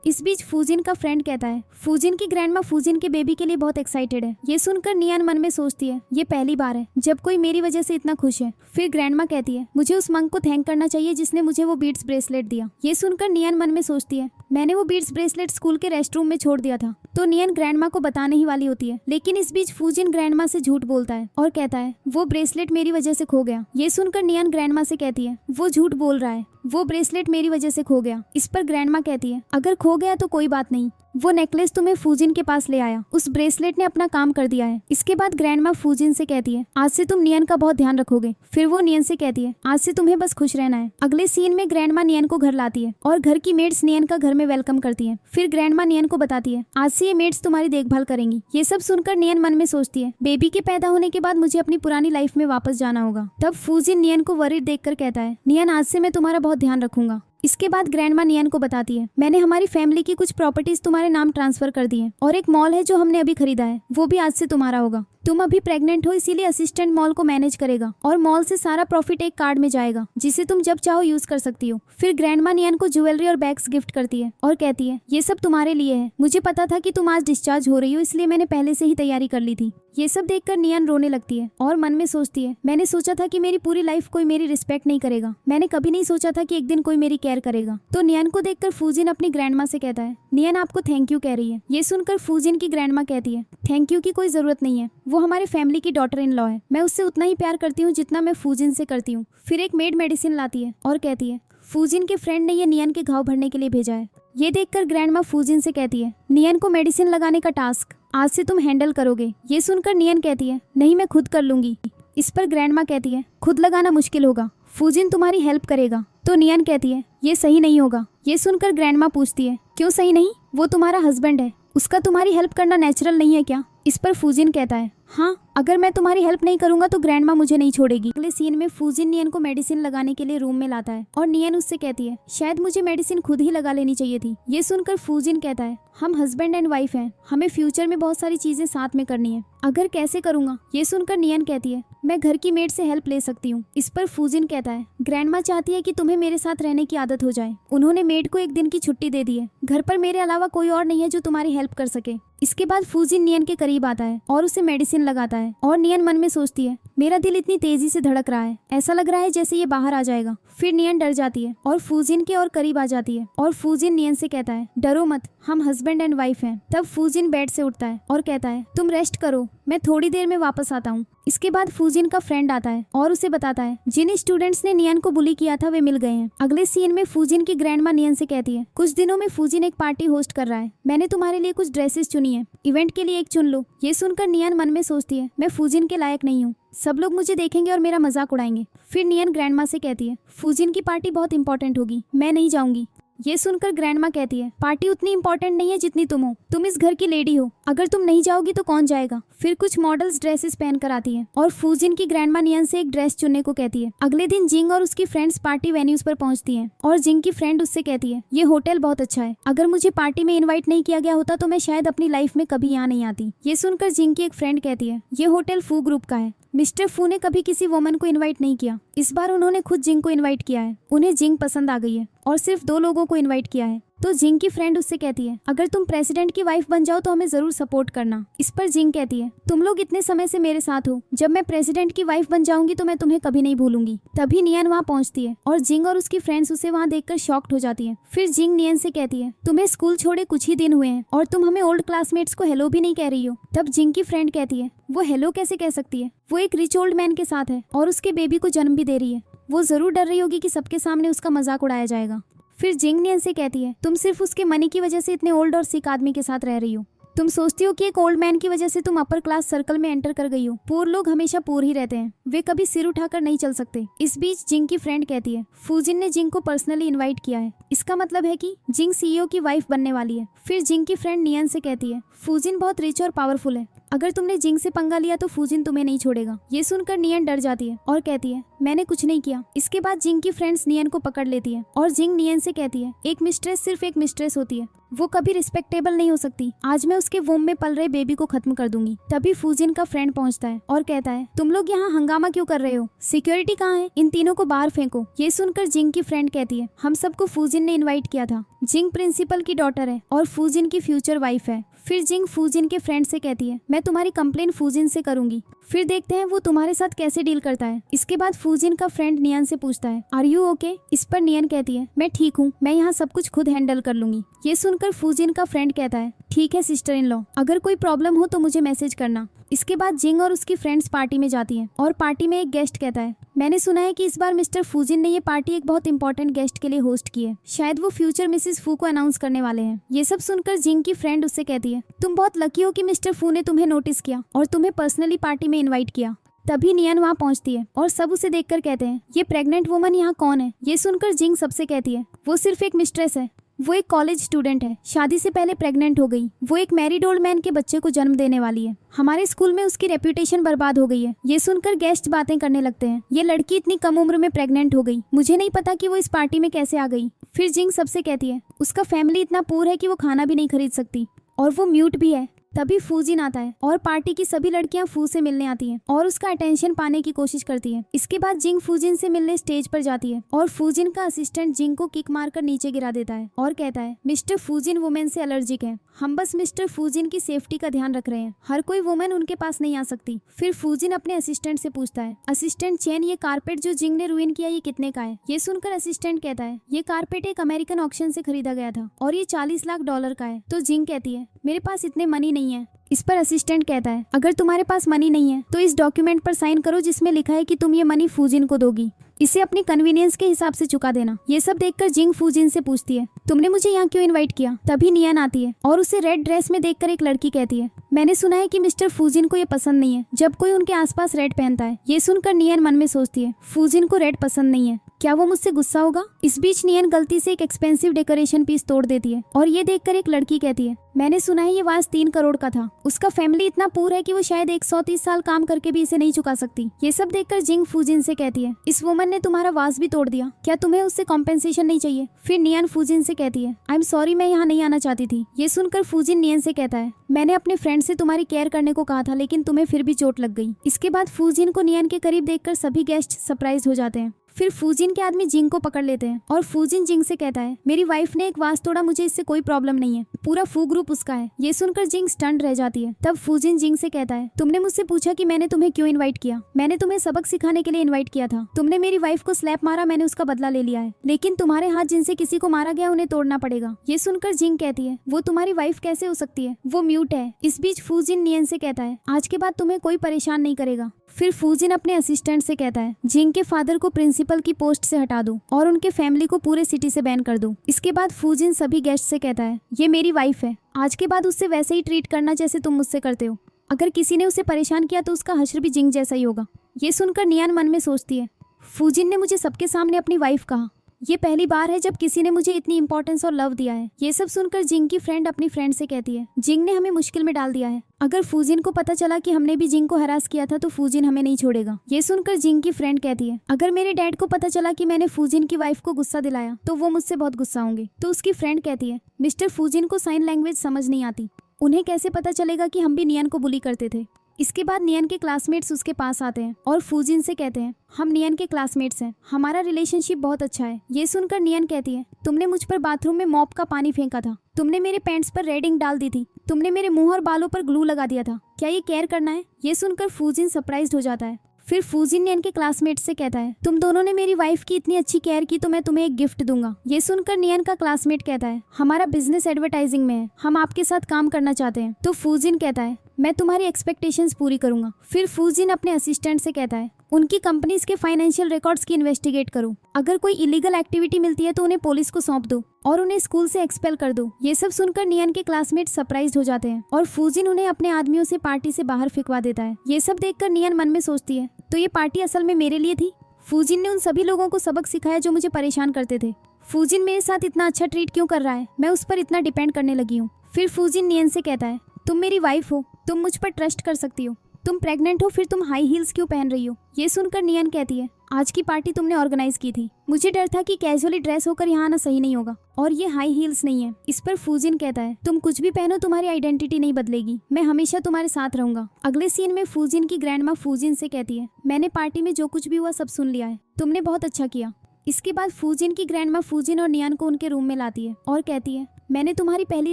इस बीच फूजिन का फ्रेंड कहता है, फूजिन की ग्रैंडमा फूजिन के बेबी के लिए बहुत एक्साइटेड है। ये सुनकर नियन मन में सोचती है, ये पहली बार है जब कोई मेरी वजह से इतना खुश है। फिर ग्रैंडमा कहती है, मुझे उस मंक को थैंक करना चाहिए जिसने मुझे वो बीड्स ब्रेसलेट दिया। ये सुनकर नियन मन में सोचती है, मैंने वो बीड्स ब्रेसलेट स्कूल के रेस्टरूम में छोड़ दिया था। तो नियन ग्रैंडमा को बताने ही वाली होती है, लेकिन इस बीच फूजिन ग्रैंडमा से झूठ बोलता है और कहता है, वो ब्रेसलेट मेरी वजह से खो गया। ये सुनकर नियन ग्रैंडमा से कहती है, वो झूठ बोल रहा है, वो ब्रेसलेट मेरी वजह से खो गया। इस पर ग्रैंडमा कहती है, अगर खो गया तो कोई बात नहीं, वो नेकलेस तुम्हें फूजिन के पास ले आया, उस ब्रेसलेट ने अपना काम कर दिया है। इसके बाद ग्रैंडमा फूजिन से कहती है, आज से तुम नियन का बहुत ध्यान रखोगे। फिर वो नियन से कहती है, आज से तुम्हें बस खुश रहना है। अगले सीन में ग्रैंडमा नियन को घर लाती है और घर की मेड्स नियन का घर में वेलकम करती है। फिर ग्रैंडमा नियन को बताती है, आज से ये मेड्स तुम्हारी देखभाल करेंगी। ये सब सुनकर नियन मन में सोचती है, बेबी के पैदा होने के बाद मुझे अपनी पुरानी लाइफ में वापस जाना होगा। तब फूजिन नियन को वरीड देखकर कहता है, नियन आज से मैं तुम्हारा बहुत ध्यान रखूंगा। इसके बाद ग्रैंडमा नियन को बताती है, मैंने हमारी फैमिली की कुछ प्रॉपर्टीज तुम्हारे नाम ट्रांसफर कर दी है और एक मॉल है जो हमने अभी खरीदा है, वो भी आज से तुम्हारा होगा। तुम अभी प्रेग्नेंट हो, इसीलिए असिस्टेंट मॉल को मैनेज करेगा और मॉल से सारा प्रॉफिट एक कार्ड में जाएगा जिसे तुम जब चाहो यूज कर सकती हो। फिर ग्रैंडमा नियन को ज्वेलरी और बैग्स गिफ्ट करती है और कहती है ये सब तुम्हारे लिए है। मुझे पता था कि तुम आज डिस्चार्ज हो रही हो, इसलिए मैंने पहले से ही तैयारी कर ली थी। ये सब देखकर नियन रोने लगती है और मन में सोचती है मैंने सोचा था कि मेरी पूरी लाइफ कोई मेरी रिस्पेक्ट नहीं करेगा। मैंने कभी नहीं सोचा था कि एक दिन कोई मेरी केयर करेगा। तो नियन को देखकर फूजिन अपनी ग्रैंडमा से कहता है नियन आपको थैंक यू कह रही है। ये सुनकर फूजिन की ग्रैंडमा कहती है थैंक यू की कोई जरूरत नहीं है, वो हमारे फैमिली की डॉटर इन लॉ है। मैं उससे उतना ही प्यार करती हूँ जितना मैं फूजिन से करती हूँ। फिर एक मेड मेडिसिन लाती है और कहती है फूजिन के फ्रेंड ने ये नियन के घाव भरने के लिए भेजा है। ये देखकर ग्रैंडमा फूजिन से कहती है नियन को मेडिसिन लगाने का टास्क आज से तुम हैंडल करोगे। ये सुनकर नियन कहती है नहीं, मैं खुद कर लूंगी। इस पर ग्रैंडमा कहती है खुद लगाना मुश्किल होगा, फूजिन तुम्हारी हेल्प करेगा। तो नियन कहती है ये सही नहीं होगा। ये सुनकर ग्रैंडमा पूछती है क्यों सही नहीं, वो तुम्हारा हस्बैंड है, उसका तुम्हारी हेल्प करना नेचुरल नहीं है क्या। इस पर फूजिन कहता है हाँ, अगर मैं तुम्हारी हेल्प नहीं करूंगा तो ग्रैंडमा मुझे नहीं छोड़ेगी। अगले सीन में फूजिन नियन को मेडिसिन लगाने के लिए रूम में लाता है और नियन उससे कहती है शायद मुझे मेडिसिन खुद ही लगा लेनी चाहिए थी। ये सुनकर फूजिन कहता है हम हस्बैंड एंड वाइफ हैं, हमें फ्यूचर में बहुत सारी चीजें साथ में करनी है, अगर कैसे करूंगा। ये सुनकर नियन कहती है मैं घर की मेड से हेल्प ले सकती हूँ। इस पर फूजिन कहता है ग्रैंडमा चाहती है कि तुम्हें मेरे साथ रहने की आदत हो जाए। उन्होंने मेड को एक दिन की छुट्टी दे दी है, घर पर मेरे अलावा कोई और नहीं है जो तुम्हारी हेल्प कर सके। इसके बाद फूजिन नियन के करीब आता है और उसे मेडिसिन लगाता है और नियन मन में सोचती है मेरा दिल इतनी तेजी से धड़क रहा है, ऐसा लग रहा है जैसे ये बाहर आ जाएगा। फिर नियन डर जाती है और फूजिन के और करीब आ जाती है और फूजिन नियन से कहता है डरो मत, हम हस्बैंड एंड वाइफ हैं। तब फूजिन बेड से उठता है और कहता है तुम रेस्ट करो, मैं थोड़ी देर में वापस आता हूँ। इसके बाद फूजिन का फ्रेंड आता है और उसे बताता है जिन स्टूडेंट्स ने नियन को बुली किया था वे मिल गए हैं। अगले सीन में फूजिन की ग्रैंडमा नियन से कहती है कुछ दिनों में फूजिन एक पार्टी होस्ट कर रहा है, मैंने तुम्हारे लिए कुछ ड्रेसेस चुनी है, इवेंट के लिए एक चुन लो। ये सुनकर नियन मन में सोचती है मैं फूजिन के लायक नहीं हूँ, सब लोग मुझे देखेंगे और मेरा मजाक उड़ाएंगे। फिर नियन ग्रैंडमा से कहती है फूजिन की पार्टी बहुत इंपॉर्टेंट होगी, मैं नहीं जाऊंगी। ये सुनकर ग्रैंडमा कहती है पार्टी उतनी इंपॉर्टेंट नहीं है जितनी तुम हो, तुम इस घर की लेडी हो, अगर तुम नहीं जाओगी तो कौन जाएगा। फिर कुछ मॉडल्स ड्रेसेस पहन कर आती है और फूजिन की ग्रैंडमा नियन से एक ड्रेस चुनने को कहती है। अगले दिन जिंग और उसकी फ्रेंड्स पार्टी वेन्यूज पर पहुंचती हैं और जिंग की फ्रेंड उससे कहती है ये होटल बहुत अच्छा है, अगर मुझे पार्टी में इन्वाइट नहीं किया गया होता तो मैं शायद अपनी लाइफ में कभी यहाँ नहीं आती। ये सुनकर जिंग की एक फ्रेंड कहती है ये होटल फू ग्रुप का है, मिस्टर फू ने कभी किसी वुमन को इनवाइट नहीं किया, इस बार उन्होंने खुद जिंग को इनवाइट किया है, उन्हें जिंग पसंद आ गई है और सिर्फ 2 लोगों को इनवाइट किया है। तो जिंग की फ्रेंड उससे कहती है अगर तुम प्रेसिडेंट की वाइफ बन जाओ तो हमें जरूर सपोर्ट करना। इस पर जिंग कहती है तुम लोग इतने समय से मेरे साथ हो, जब मैं प्रेसिडेंट की वाइफ बन जाऊंगी तो मैं तुम्हें कभी नहीं भूलूंगी। तभी नियन वहाँ पहुँचती है और जिंग और उसकी फ्रेंड्स उसे वहाँ देखकर शॉक्ड हो जाती है। फिर जिंग नियन से कहती है तुम्हें स्कूल छोड़े कुछ ही दिन हुए हैं और तुम हमें ओल्ड क्लासमेट्स को हेलो भी नहीं कह रही हो। तब जिंग की फ्रेंड कहती है वो हेलो कैसे कह सकती है, वो एक रिच ओल्ड मैन के साथ है और उसके बेबी को जन्म भी दे रही है, वो जरूर डर रही होगी कि सबके सामने उसका मजाक उड़ाया जाएगा। फिर जिंग नियन से कहती है तुम सिर्फ उसके मनी की वजह से इतने ओल्ड और सिक आदमी के साथ रह रही हो, तुम सोचती हो कि एक ओल्ड मैन की वजह से तुम अपर क्लास सर्कल में एंटर कर गई हो। पूर लोग हमेशा पूर ही रहते हैं, वे कभी सिर उठाकर नहीं चल सकते। इस बीच जिंग की फ्रेंड कहती है फूजिन ने जिंग को पर्सनली इनवाइट किया है, इसका मतलब है कि जिंग सीईओ की वाइफ बनने वाली है। फिर जिंग की फ्रेंड नियन से कहती है फूजिन बहुत रिच और पावरफुल है, अगर तुमने जिंग से पंगा लिया तो फूजिन तुम्हें नहीं छोड़ेगा। ये सुनकर नियन डर जाती है और कहती है मैंने कुछ नहीं किया। इसके बाद जिंग की फ्रेंड्स नियन को पकड़ लेती है और जिंग नियन से कहती है एक मिस्ट्रेस सिर्फ एक मिस्ट्रेस होती है, वो कभी रिस्पेक्टेबल नहीं हो सकती, आज मैं उसके वोम में पल रहे बेबी को खत्म कर दूंगी। तभी फूजिन का फ्रेंड पहुंचता है और कहता है तुम लोग यहाँ हंगामा क्यों कर रहे हो, सिक्योरिटी कहाँ है, इन तीनों को बाहर फेंको। ये सुनकर जिंग की फ्रेंड कहती है हम सबको फूजिन ने इन्वाइट किया था, जिंग प्रिंसिपल की डॉटर है और फूजिन की फ्यूचर वाइफ है। फिर जिंग फूजिन के फ्रेंड से कहती है मैं तुम्हारी कंप्लेन फूजिन से करूंगी, फिर देखते हैं वो तुम्हारे साथ कैसे डील करता है। इसके बाद फूजिन का फ्रेंड नियन से पूछता है आर यू ओके। इस पर नियन कहती है मैं ठीक हूँ, मैं यहाँ सब कुछ खुद हैंडल कर लूंगी। ये सुनकर फूजिन का फ्रेंड कहता है ठीक है सिस्टर इन लॉ, अगर कोई प्रॉब्लम हो तो मुझे मैसेज करना। इसके बाद जिंग और उसकी फ्रेंड्स पार्टी में जाती हैं और पार्टी में एक गेस्ट कहता है मैंने सुना है कि इस बार मिस्टर फूजिन ने ये पार्टी एक बहुत इंपॉर्टेंट गेस्ट के लिए होस्ट की है, शायद वो फ्यूचर मिसेस फू को अनाउंस करने वाले हैं। ये सब सुनकर जिंग की फ्रेंड उससे कहती है तुम बहुत लकी हो कि मिस्टर फू ने तुम्हें नोटिस किया और तुम्हें पर्सनली पार्टी में इन्वाइट किया। तभी नियन वहाँ पहुँचती है और सब उसे देखकर कहते हैं ये प्रेग्नेंट वुमन यहाँ कौन है। ये सुनकर जिंग सबसे कहती है वो सिर्फ एक मिस्ट्रेस है, वो एक कॉलेज स्टूडेंट है, शादी से पहले प्रेग्नेंट हो गई, वो एक मैरिड ओल्ड मैन के बच्चे को जन्म देने वाली है, हमारे स्कूल में उसकी रेपुटेशन बर्बाद हो गई है। ये सुनकर गेस्ट बातें करने लगते हैं ये लड़की इतनी कम उम्र में प्रेग्नेंट हो गई, मुझे नहीं पता कि वो इस पार्टी में कैसे आ गई। फिर जिंग सबसे कहती है उसका फैमिली इतना पुअर है कि वो खाना भी नहीं खरीद सकती और वो म्यूट भी है। तभी फूजिन आता है और पार्टी की सभी लड़कियां फू से मिलने आती हैं और उसका अटेंशन पाने की कोशिश करती है। इसके बाद जिंग फूजिन से मिलने स्टेज पर जाती है और फूजिन का असिस्टेंट जिंग को किक मारकर नीचे गिरा देता है और कहता है, मिस्टर फूजिन वुमेन से एलर्जिक है, हम बस मिस्टर फूजिन की सेफ्टी का ध्यान रख रहे हैं, हर कोई वुमेन उनके पास नहीं आ सकती। फिर फूजिन अपने असिस्टेंट से पूछता है, असिस्टेंट चेन, ये कारपेट जो जिंग ने रुइन किया ये कितने का है? ये सुनकर असिस्टेंट कहता है, ये कारपेट एक अमेरिकन ऑक्शन से खरीदा गया था और ये $40 लाख का है। तो जिंग कहती है, मेरे पास इतने मनी नहीं है। इस पर असिस्टेंट कहता है, अगर तुम्हारे पास मनी नहीं है तो इस डॉक्यूमेंट पर साइन करो जिसमें लिखा है कि तुम ये मनी फूजिन को दोगी, इसे अपनी कन्वीनियंस के हिसाब से चुका देना। ये सब देखकर जिंग फूजिन से पूछती है, तुमने मुझे यहाँ क्यों इनवाइट किया? तभी नियन आती है और उसे रेड ड्रेस में देखकर एक लड़की कहती है, मैंने सुना है कि मिस्टर फूजिन को ये पसंद नहीं है जब कोई उनके आसपास रेड पहनता है। ये सुनकर नियन मन में सोचती है, फूजिन को रेड पसंद नहीं है, क्या वो मुझसे गुस्सा होगा? इस बीच नियन गलती से एक एक्सपेंसिव डेकोरेशन पीस तोड़ देती है और ये देखकर एक लड़की कहती है, मैंने सुना है ये वाज 3 करोड़ का था, उसका फैमिली इतना पूर है कि वो शायद 130 साल काम करके भी इसे नहीं चुका सकती। ये सब देखकर जिंग फूजिन से कहती है, इस वुमन ने तुम्हारा वाज भी तोड़ दिया, क्या तुम्हें उससे कॉम्पेंसेशन नहीं चाहिए? फिर नियन फूजिन से कहती है, आई एम सॉरी, मैं यहाँ नहीं आना चाहती थी। ये सुनकर फूजिन नियन से कहता है, मैंने अपने फ्रेंड से तुम्हारी केयर करने को कहा था लेकिन तुम्हें फिर भी चोट लग गई। इसके बाद फूजिन को नियन के करीब देखकर सभी गेस्ट सरप्राइज हो जाते हैं। फिर फूजिन के आदमी जिंग को पकड़ लेते हैं और फूजिन जिंग से कहता है, मेरी वाइफ ने एक वास तोड़ा, मुझे इससे कोई प्रॉब्लम नहीं है, पूरा फू ग्रुप उसका है। ये सुनकर जिंग स्टंड रह जाती है। तब फूजिन जिंग से कहता है, तुमने मुझसे पूछा कि मैंने तुम्हें क्यों इनवाइट किया? मैंने तुम्हें सबक सिखाने के लिए इनवाइट किया था। तुमने मेरी वाइफ को स्लैप मारा, मैंने उसका बदला ले लिया है, लेकिन तुम्हारे हाथ जिनसे किसी को मारा गया उन्हें तोड़ना पड़ेगा। ये सुनकर जिंग कहती है, वो तुम्हारी वाइफ कैसे हो सकती है, वो म्यूट है। इस बीच फूजिन नियन से कहता है, आज के बाद तुम्हें कोई परेशान नहीं करेगा। फिर फूजिन अपने असिस्टेंट से कहता है, जिंग के फादर को प्रिंसिपल की पोस्ट से हटा दो और उनके फैमिली को पूरे सिटी से बैन कर दो। इसके बाद फूजिन सभी गेस्ट से कहता है, ये मेरी वाइफ है, आज के बाद उससे वैसे ही ट्रीट करना जैसे तुम मुझसे करते हो। अगर किसी ने उसे परेशान किया तो उसका हश्र भी जिंग जैसा ही होगा। ये सुनकर नियान मन में सोचती है, फूजिन ने मुझे सबके सामने अपनी वाइफ कहा, ये पहली बार है जब किसी ने मुझे इतनी इंपॉर्टेंस और लव दिया है। ये सब सुनकर जिंग की फ्रेंड अपनी फ्रेंड से कहती है, जिंग ने हमें मुश्किल में डाल दिया है, अगर फूजिन को पता चला कि हमने भी जिंग को हरास किया था तो फूजिन हमें नहीं छोड़ेगा। ये सुनकर जिंग की फ्रेंड कहती है, अगर मेरे डैड को पता चला कि मैंने फूजिन की वाइफ को गुस्सा दिलाया तो वो मुझसे बहुत गुस्सा होंगे। तो उसकी फ्रेंड कहती है, मिस्टर फूजिन को साइन लैंग्वेज समझ नहीं आती, उन्हें कैसे पता चलेगा कि हम भी नियन को बुली करते थे। इसके बाद नियन के क्लासमेट्स उसके पास आते हैं और फूजिन से कहते हैं, हम नियन के क्लासमेट्स हैं, हमारा रिलेशनशिप बहुत अच्छा है। ये सुनकर नियन कहती है, तुमने मुझ पर बाथरूम में मॉप का पानी फेंका था, तुमने मेरे पैंट्स पर रेडिंग डाल दी थी, तुमने मेरे मुंह और बालों पर ग्लू लगा दिया था, क्या ये केयर करना है? ये सुनकर फूजिन सरप्राइज्ड हो जाता है। फिर फूजिन नियन के क्लासमेट से कहता है, तुम दोनों ने मेरी वाइफ की इतनी अच्छी केयर की तो मैं तुम्हें एक गिफ्ट दूंगा। ये सुनकर नियन का क्लासमेट कहता है, हमारा बिजनेस एडवर्टाइजिंग में है, हम आपके साथ काम करना चाहते हैं। तो फूजिन कहता है, मैं तुम्हारी एक्सपेक्टेशंस पूरी करूंगा। फिर फूजिन अपने असिस्टेंट से कहता है, उनकी कंपनीज के फाइनेंशियल रिकॉर्ड्स की इन्वेस्टिगेट करो, अगर कोई इलीगल एक्टिविटी मिलती है तो उन्हें पुलिस को सौंप दो और उन्हें स्कूल से एक्सपेल कर दो। ये सब सुनकर नियन के क्लासमेट सरप्राइज हो जाते हैं और फूजिन उन्हें अपने आदमियों से पार्टी से बाहर फिकवा देता है। ये सब देखकर नियन मन में सोचती है, तो ये पार्टी असल में मेरे लिए थी। फूजिन ने उन सभी लोगों को सबक सिखाया जो मुझे परेशान करते थे। फूजिन मेरे साथ इतना अच्छा ट्रीट क्यों कर रहा है, मैं उस पर इतना डिपेंड करने लगी हूँ। फिर फूजिन नियन से कहता है, तुम मेरी वाइफ हो, तुम मुझ पर ट्रस्ट कर सकती हो, तुम प्रेग्नेंट हो, फिर तुम हाई हील्स क्यों पहन रही हो? ये सुनकर नियन कहती है, आज की पार्टी तुमने ऑर्गेनाइज की थी, मुझे डर था कि कैजुअली ड्रेस होकर यहाँ आना सही नहीं होगा और ये हाई हील्स नहीं है। इस पर फूजिन कहता है, तुम कुछ भी पहनो तुम्हारी आइडेंटिटी नहीं बदलेगी, मैं हमेशा तुम्हारे साथ रहूंगा। अगले सीन में फूजिन की ग्रैंडमा फूजिन से कहती है, मैंने पार्टी में जो कुछ भी हुआ सब सुन लिया है, तुमने बहुत अच्छा किया। इसके बाद फूजिन की ग्रैंडमा फूजिन और नियन को उनके रूम में लाती है और कहती है, मैंने तुम्हारी पहली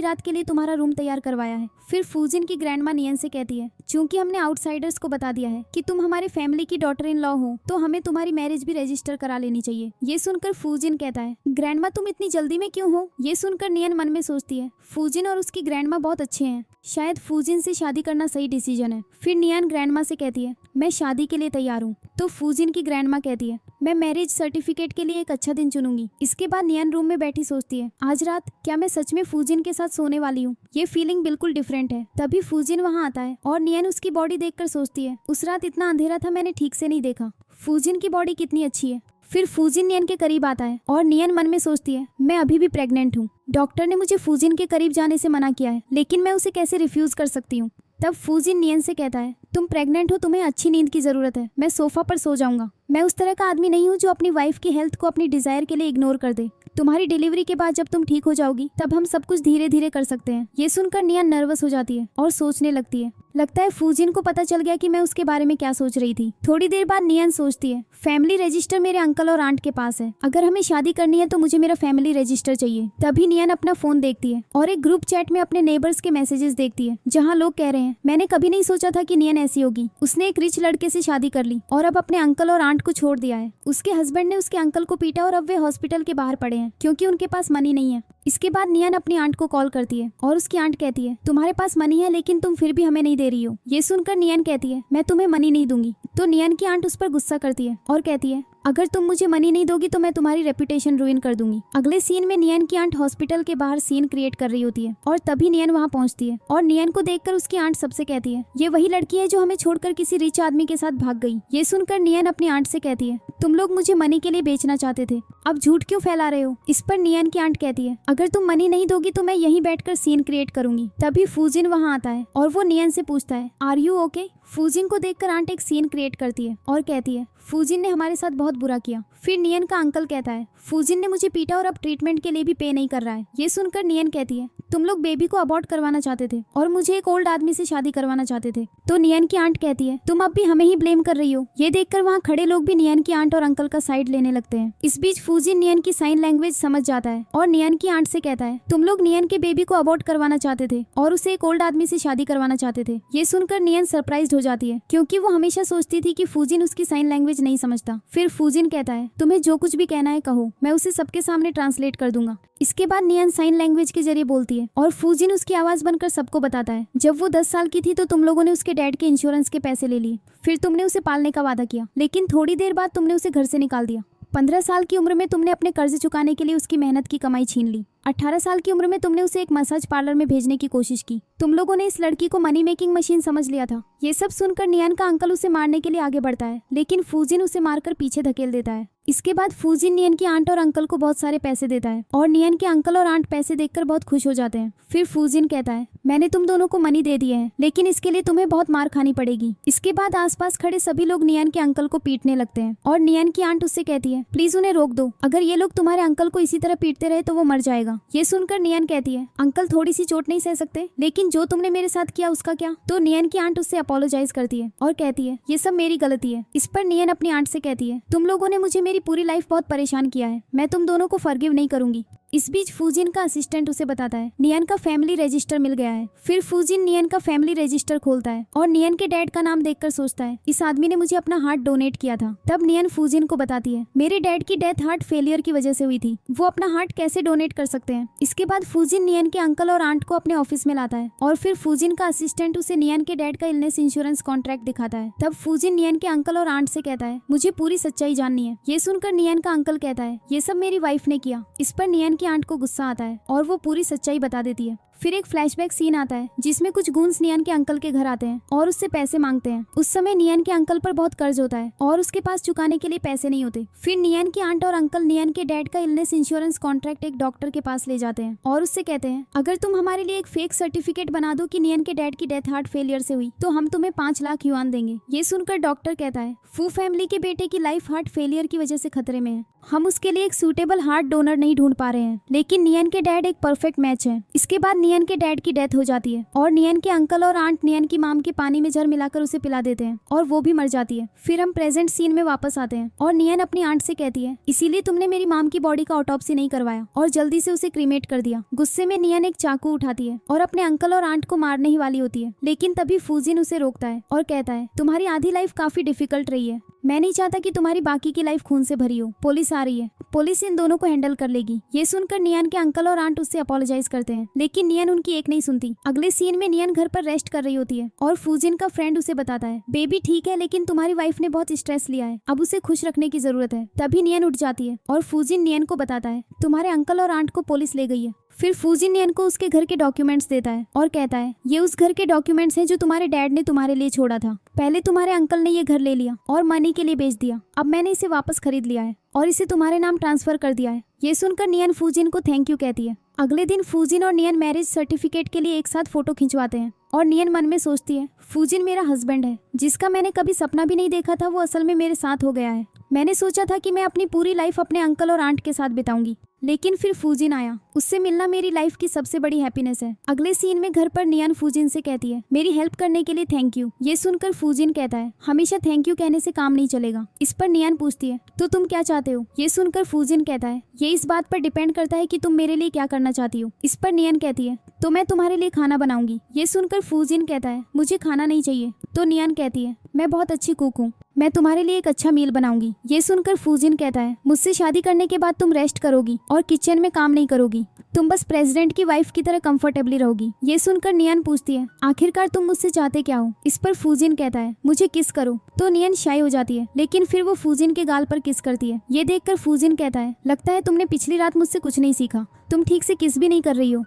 रात के लिए तुम्हारा रूम तैयार करवाया है। फिर फूजिन की ग्रैंडमा नियन से कहती है, चूंकि हमने आउटसाइडर्स को बता दिया है कि तुम हमारे फैमिली की डॉटर इन लॉ हो तो हमें तुम्हारी मैरिज भी रजिस्टर करा लेनी चाहिए। ये सुनकर फूजिन कहता है, ग्रैंडमा तुम इतनी जल्दी में क्यों हो? ये सुनकर नियन मन में सोचती है, फूजिन और उसकी ग्रैंडमा बहुत अच्छे हैं, शायद फूजिन से शादी करना सही डिसीजन है। फिर नियन ग्रैंडमा से कहती है, मैं शादी के लिए तैयार हूँ। तो फूजिन की ग्रैंडमा कहती है, मैं मैरिज सर्टिफिकेट के लिए एक अच्छा दिन चुनूंगी। इसके बाद नियन रूम में बैठी सोचती है, आज रात क्या मैं सच में फूजिन के साथ सोने वाली हूँ? ये फीलिंग बिल्कुल डिफरेंट है। तभी फूजिन वहाँ आता है और नियन उसकी बॉडी देखकर सोचती है, उस रात इतना अंधेरा था मैंने ठीक से नहीं देखा, फूजिन की बॉडी कितनी अच्छी है। फिर फूजिन नियन के करीब आता है और नियन मन में सोचती है, मैं अभी भी प्रेग्नेंट हूँ, डॉक्टर ने मुझे फूजिन के करीब जाने से मना किया है, लेकिन मैं उसे कैसे रिफ्यूज कर सकती हूँ? तब फूजिन नियन से कहता है, तुम प्रेग्नेंट हो, तुम्हें अच्छी नींद की जरूरत है, मैं सोफा पर सो जाऊंगा। मैं उस तरह का आदमी नहीं हूँ जो अपनी वाइफ की हेल्थ को अपनी डिजायर के लिए इग्नोर कर दे। तुम्हारी डिलीवरी के बाद जब तुम ठीक हो जाओगी तब हम सब कुछ धीरे धीरे कर सकते हैं। ये सुनकर नियन नर्वस हो जाती है और सोचने लगती है। लगता है फूजिन को पता चल गया कि मैं उसके बारे में क्या सोच रही थी। थोड़ी देर बाद नियन सोचती है, फैमिली रजिस्टर मेरे अंकल और आंट के पास है, अगर हमें शादी करनी है तो मुझे मेरा फैमिली रजिस्टर चाहिए। तभी नियन अपना फोन देखती है और एक ग्रुप चैट में अपने नेबर्स के मैसेजेस देखती है जहाँ लोग कह रहे हैं, मैंने कभी नहीं सोचा था कि नियन ऐसी होगी। उसने एक रिच लड़के से शादी कर ली और अब अपने अंकल और आंट को छोड़ दिया है। उसके हस्बैंड ने उसके अंकल को पीटा और अब वे हॉस्पिटल के बाहर पड़े हैं क्योंकि उनके पास मनी नहीं है। इसके बाद नियन अपनी आंट को कॉल करती है और उसकी आंट कहती है, तुम्हारे पास मनी है लेकिन तुम फिर भी हमें नहीं दे रही हो। ये सुनकर नियन कहती है, मैं तुम्हें मनी नहीं दूंगी। तो नियन की आंट उस पर गुस्सा करती है और कहती है, अगर तुम मुझे मनी नहीं दोगी तो मैं तुम्हारी रेपुटेशन रुइन कर दूंगी। अगले सीन में नियन की आंट हॉस्पिटल के बाहर सीन क्रिएट कर रही होती है और तभी नियन वहां पहुंचती है और नियन को देखकर उसकी आंट सबसे कहती है, ये वही लड़की है जो हमें छोड़कर किसी रिच आदमी के साथ भाग गई। ये सुनकर नियन अपनी आंट से कहती है, तुम लोग मुझे मनी के लिए बेचना चाहते थे, अब झूठ क्यों फैला रहे हो। इस पर नियन की आंट कहती है, अगर तुम मनी नहीं दोगी तो मैं यहीं बैठकर सीन क्रिएट करूंगी। तभी फूजिन वहां आता है और वो नियन से पूछता है, आर यू ओके। फूजिन को देखकर आंट एक सीन क्रिएट करती है और कहती है, फूजिन ने हमारे साथ बहुत बुरा किया। फिर नियन का अंकल कहता है, फूजिन ने मुझे पीटा और अब ट्रीटमेंट के लिए भी पे नहीं कर रहा है। ये सुनकर नियन कहती है, तुम लोग बेबी को अबॉर्ट करवाना चाहते थे और मुझे एक ओल्ड आदमी से शादी करवाना चाहते थे। तो नियन की आंट कहती है, तुम अब भी हमें ही ब्लेम कर रही हो। ये देखकर वहाँ खड़े लोग भी नियन की आंट और अंकल का साइड लेने लगते हैं। इस बीच फूजिन नियन की साइन लैंग्वेज समझ जाता है और नियन की आंट से कहता है, तुम लोग नियन के बेबी को अबॉर्ट करवाना चाहते थे और उसे एक ओल्ड आदमी से शादी करवाना चाहते थे। ये सुनकर नियन सरप्राइज हो जाती है क्योंकि वो हमेशा सोचती थी कि फूजिन उसकी साइन लैंग्वेज नहीं समझता। फिर फूजिन कहता है, तुम्हें जो कुछ भी कहना है कहो, मैं उसे सबके सामने ट्रांसलेट कर दूंगा। इसके बाद नियन साइन लैंग्वेज के जरिए बोलती है और फूजिन उसकी आवाज बनकर सबको बताता है, जब वो 10 साल की थी तो तुम लोगों ने उसके डैड के इंश्योरेंस के पैसे ले लिए, फिर तुमने उसे पालने का वादा किया, लेकिन थोड़ी देर बाद तुमने उसे घर से निकाल दिया। 15 साल की उम्र में तुमने अपने कर्ज चुकाने के लिए उसकी मेहनत की कमाई छीन ली। 18 साल की उम्र में तुमने उसे एक मसाज पार्लर में भेजने की कोशिश की। तुम लोगों ने इस लड़की को मनी मेकिंग मशीन समझ लिया था। ये सब सुनकर नियन का अंकल उसे मारने के लिए आगे बढ़ता है, लेकिन फूजिन उसे मारकर पीछे धकेल देता है। इसके बाद फूजिन नियन की आंट और अंकल को बहुत सारे पैसे देता है और नियन के अंकल और आंट पैसे देखकर बहुत खुश हो जाते हैं। फिर फूजिन कहता है, मैंने तुम दोनों को मनी दे दिए हैं, लेकिन इसके लिए तुम्हें बहुत मार खानी पड़ेगी। इसके बाद आसपास खड़े सभी लोग नियन के अंकल को पीटने लगते हैं और नियन की आंट उससे कहती है, प्लीज उन्हें रोक दो, अगर ये लोग तुम्हारे अंकल को इसी तरह पीटते रहे तो वो मर जाएगा। ये सुनकर नियन कहती है, अंकल थोड़ी सी चोट नहीं सह सकते, लेकिन जो तुमने मेरे साथ किया उसका क्या। तो नियन की आंट उससे अपोलोजाइज करती है और कहती है, ये सब मेरी गलती है। इस पर नियन अपनी आंट से कहती है, तुम लोगों ने मुझे मेरी पूरी लाइफ बहुत परेशान किया है, मैं तुम दोनों को फॉरगिव नहीं करूंगी। इस बीच फूजिन का असिस्टेंट उसे बताता है, नियन का फैमिली रजिस्टर मिल गया है। फिर फूजिन नियन का फैमिली रजिस्टर खोलता है और नियन के डैड का नाम देखकर सोचता है, इस आदमी ने मुझे अपना हार्ट डोनेट किया था। तब नियन फूजिन को बताती है, मेरे डैड की डेथ हार्ट फेलियर की वजह से हुई थी, वो अपना हार्ट कैसे डोनेट कर सकते हैं। इसके बाद फूजिन नियन के अंकल और आंट को अपने ऑफिस में लाता है और फिर फूजिन का असिस्टेंट उसे नियन के डैड का इलनेस इंश्योरेंस कॉन्ट्रैक्ट दिखाता है। तब फूजिन नियन के अंकल और आंट से कहता है, मुझे पूरी सच्चाई जाननी है। ये सुनकर नियन का अंकल कहता है, ये सब मेरी वाइफ ने किया। इस पर नियन की आंट को गुस्सा आता है और वो पूरी सच्चाई बता देती है। फिर एक फ्लैशबैक सीन आता है जिसमें कुछ गूंस नियन के अंकल के घर आते हैं और उससे पैसे मांगते हैं। उस समय नियन के अंकल पर बहुत कर्ज होता है और उसके पास चुकाने के लिए पैसे नहीं होते। फिर नियन की आंट और अंकल नियन के डैड का इलनेस इंश्योरेंस कॉन्ट्रैक्ट एक डॉक्टर के पास ले जाते हैं और उससे कहते हैं, अगर तुम हमारे लिए एक फेक सर्टिफिकेट बना दो कि नियन के डैड की डेथ हार्ट फेलियर से हुई तो हम तुम्हें 5 लाख युआन देंगे। ये सुनकर डॉक्टर कहता है, फू फैमिली के बेटे की लाइफ हार्ट फेलियर की वजह से खतरे में है, हम उसके लिए एक सूटेबल हार्ट डोनर नहीं ढूंढ पा रहे हैं, लेकिन नियन के डैड एक परफेक्ट मैच है। इसके बाद नियन के डैड की डेथ हो जाती है और नियन के अंकल और आंट नियन की माम के पानी में जहर मिलाकर उसे पिला देते हैं और वो भी मर जाती है। फिर हम प्रेजेंट सीन में वापस आते हैं और नियन अपनी आंट से कहती है, इसीलिए तुमने मेरी माम की बॉडी का ऑटोप्सी नहीं करवाया और जल्दी से उसे क्रीमेट कर दिया। गुस्से में नियन एक चाकू उठाती है और अपने अंकल और आंट को मारने ही वाली होती है, लेकिन तभी फूजिन उसे रोकता है और कहता है, तुम्हारी आधी लाइफ काफी डिफिकल्ट रही है, मैं नहीं चाहता कि तुम्हारी बाकी की लाइफ खून से भरी हो। पुलिस आ रही है, पुलिस इन दोनों को हैंडल कर लेगी। ये सुनकर नियन के अंकल और आंट उससे अपोलोजाइज करते हैं, लेकिन नियन उनकी एक नहीं सुनती। अगले सीन में नियन घर पर रेस्ट कर रही होती है और फूजिन का फ्रेंड उसे बताता है, बेबी ठीक है, लेकिन तुम्हारी वाइफ ने बहुत स्ट्रेस लिया है, अब उसे खुश रखने की जरूरत है। तभी नियन उठ जाती है और फूजिन नियन को बताता है, तुम्हारे अंकल और आंट को पुलिस ले गई है। फिर फूजिन नियन को उसके घर के डॉक्यूमेंट्स देता है और कहता है, ये उस घर के डॉक्यूमेंट्स हैं जो तुम्हारे डैड ने तुम्हारे लिए छोड़ा था। पहले तुम्हारे अंकल ने ये घर ले लिया और मनी के लिए बेच दिया, अब मैंने इसे वापस खरीद लिया है और इसे तुम्हारे नाम ट्रांसफर कर दिया है। ये सुनकर नियन फूजिन को थैंक यू कहती है। अगले दिन फूजिन और नियन मैरिज सर्टिफिकेट के लिए एक साथ फोटो खिंचवाते हैं और नियन मन में सोचती है फूजिन मेरा हस्बैंड है, जिसका मैंने कभी सपना भी नहीं देखा था वो असल में मेरे साथ हो गया है। मैंने सोचा था कि मैं अपनी पूरी लाइफ अपने अंकल और आंट के साथ बिताऊंगी, लेकिन फिर फूजिन आया। उससे मिलना मेरी लाइफ की सबसे बड़ी हैप्पीनेस है। अगले सीन में घर पर नियन फूजिन से कहती है मेरी हेल्प करने के लिए थैंक यू। ये सुनकर फूजिन कहता है हमेशा थैंक यू कहने से काम नहीं चलेगा। इस पर नियन पूछती है तो तुम क्या चाहते हो। ये सुनकर फूजिन कहता है ये इस बात पर डिपेंड करता है कि तुम मेरे लिए क्या करना चाहती हो। इस पर नियन कहती है तो मैं तुम्हारे लिए खाना बनाऊंगी। ये सुनकर फूजिन कहता है मुझे खाना नहीं चाहिए। तो नियन कहती है मैं बहुत अच्छी कुक हूँ, मैं तुम्हारे लिए एक अच्छा मील बनाऊंगी। ये सुनकर फूजिन कहता है मुझसे शादी करने के बाद तुम रेस्ट करोगी और किचन में काम नहीं करोगी, तुम बस प्रेसिडेंट की वाइफ की तरह कंफर्टेबली रहोगी। ये सुनकर नियन पूछती है आखिरकार तुम मुझसे चाहते क्या हो। इस पर फूजिन कहता है मुझे किस करो। तो नियन शाई हो जाती है, लेकिन फिर वो फूजिन के गाल पर किस करती है। ये देखकर फूजिन कहता है लगता है तुमने पिछली रात मुझसे कुछ नहीं सीखा, तुम ठीक से किस भी नहीं कर रही हो।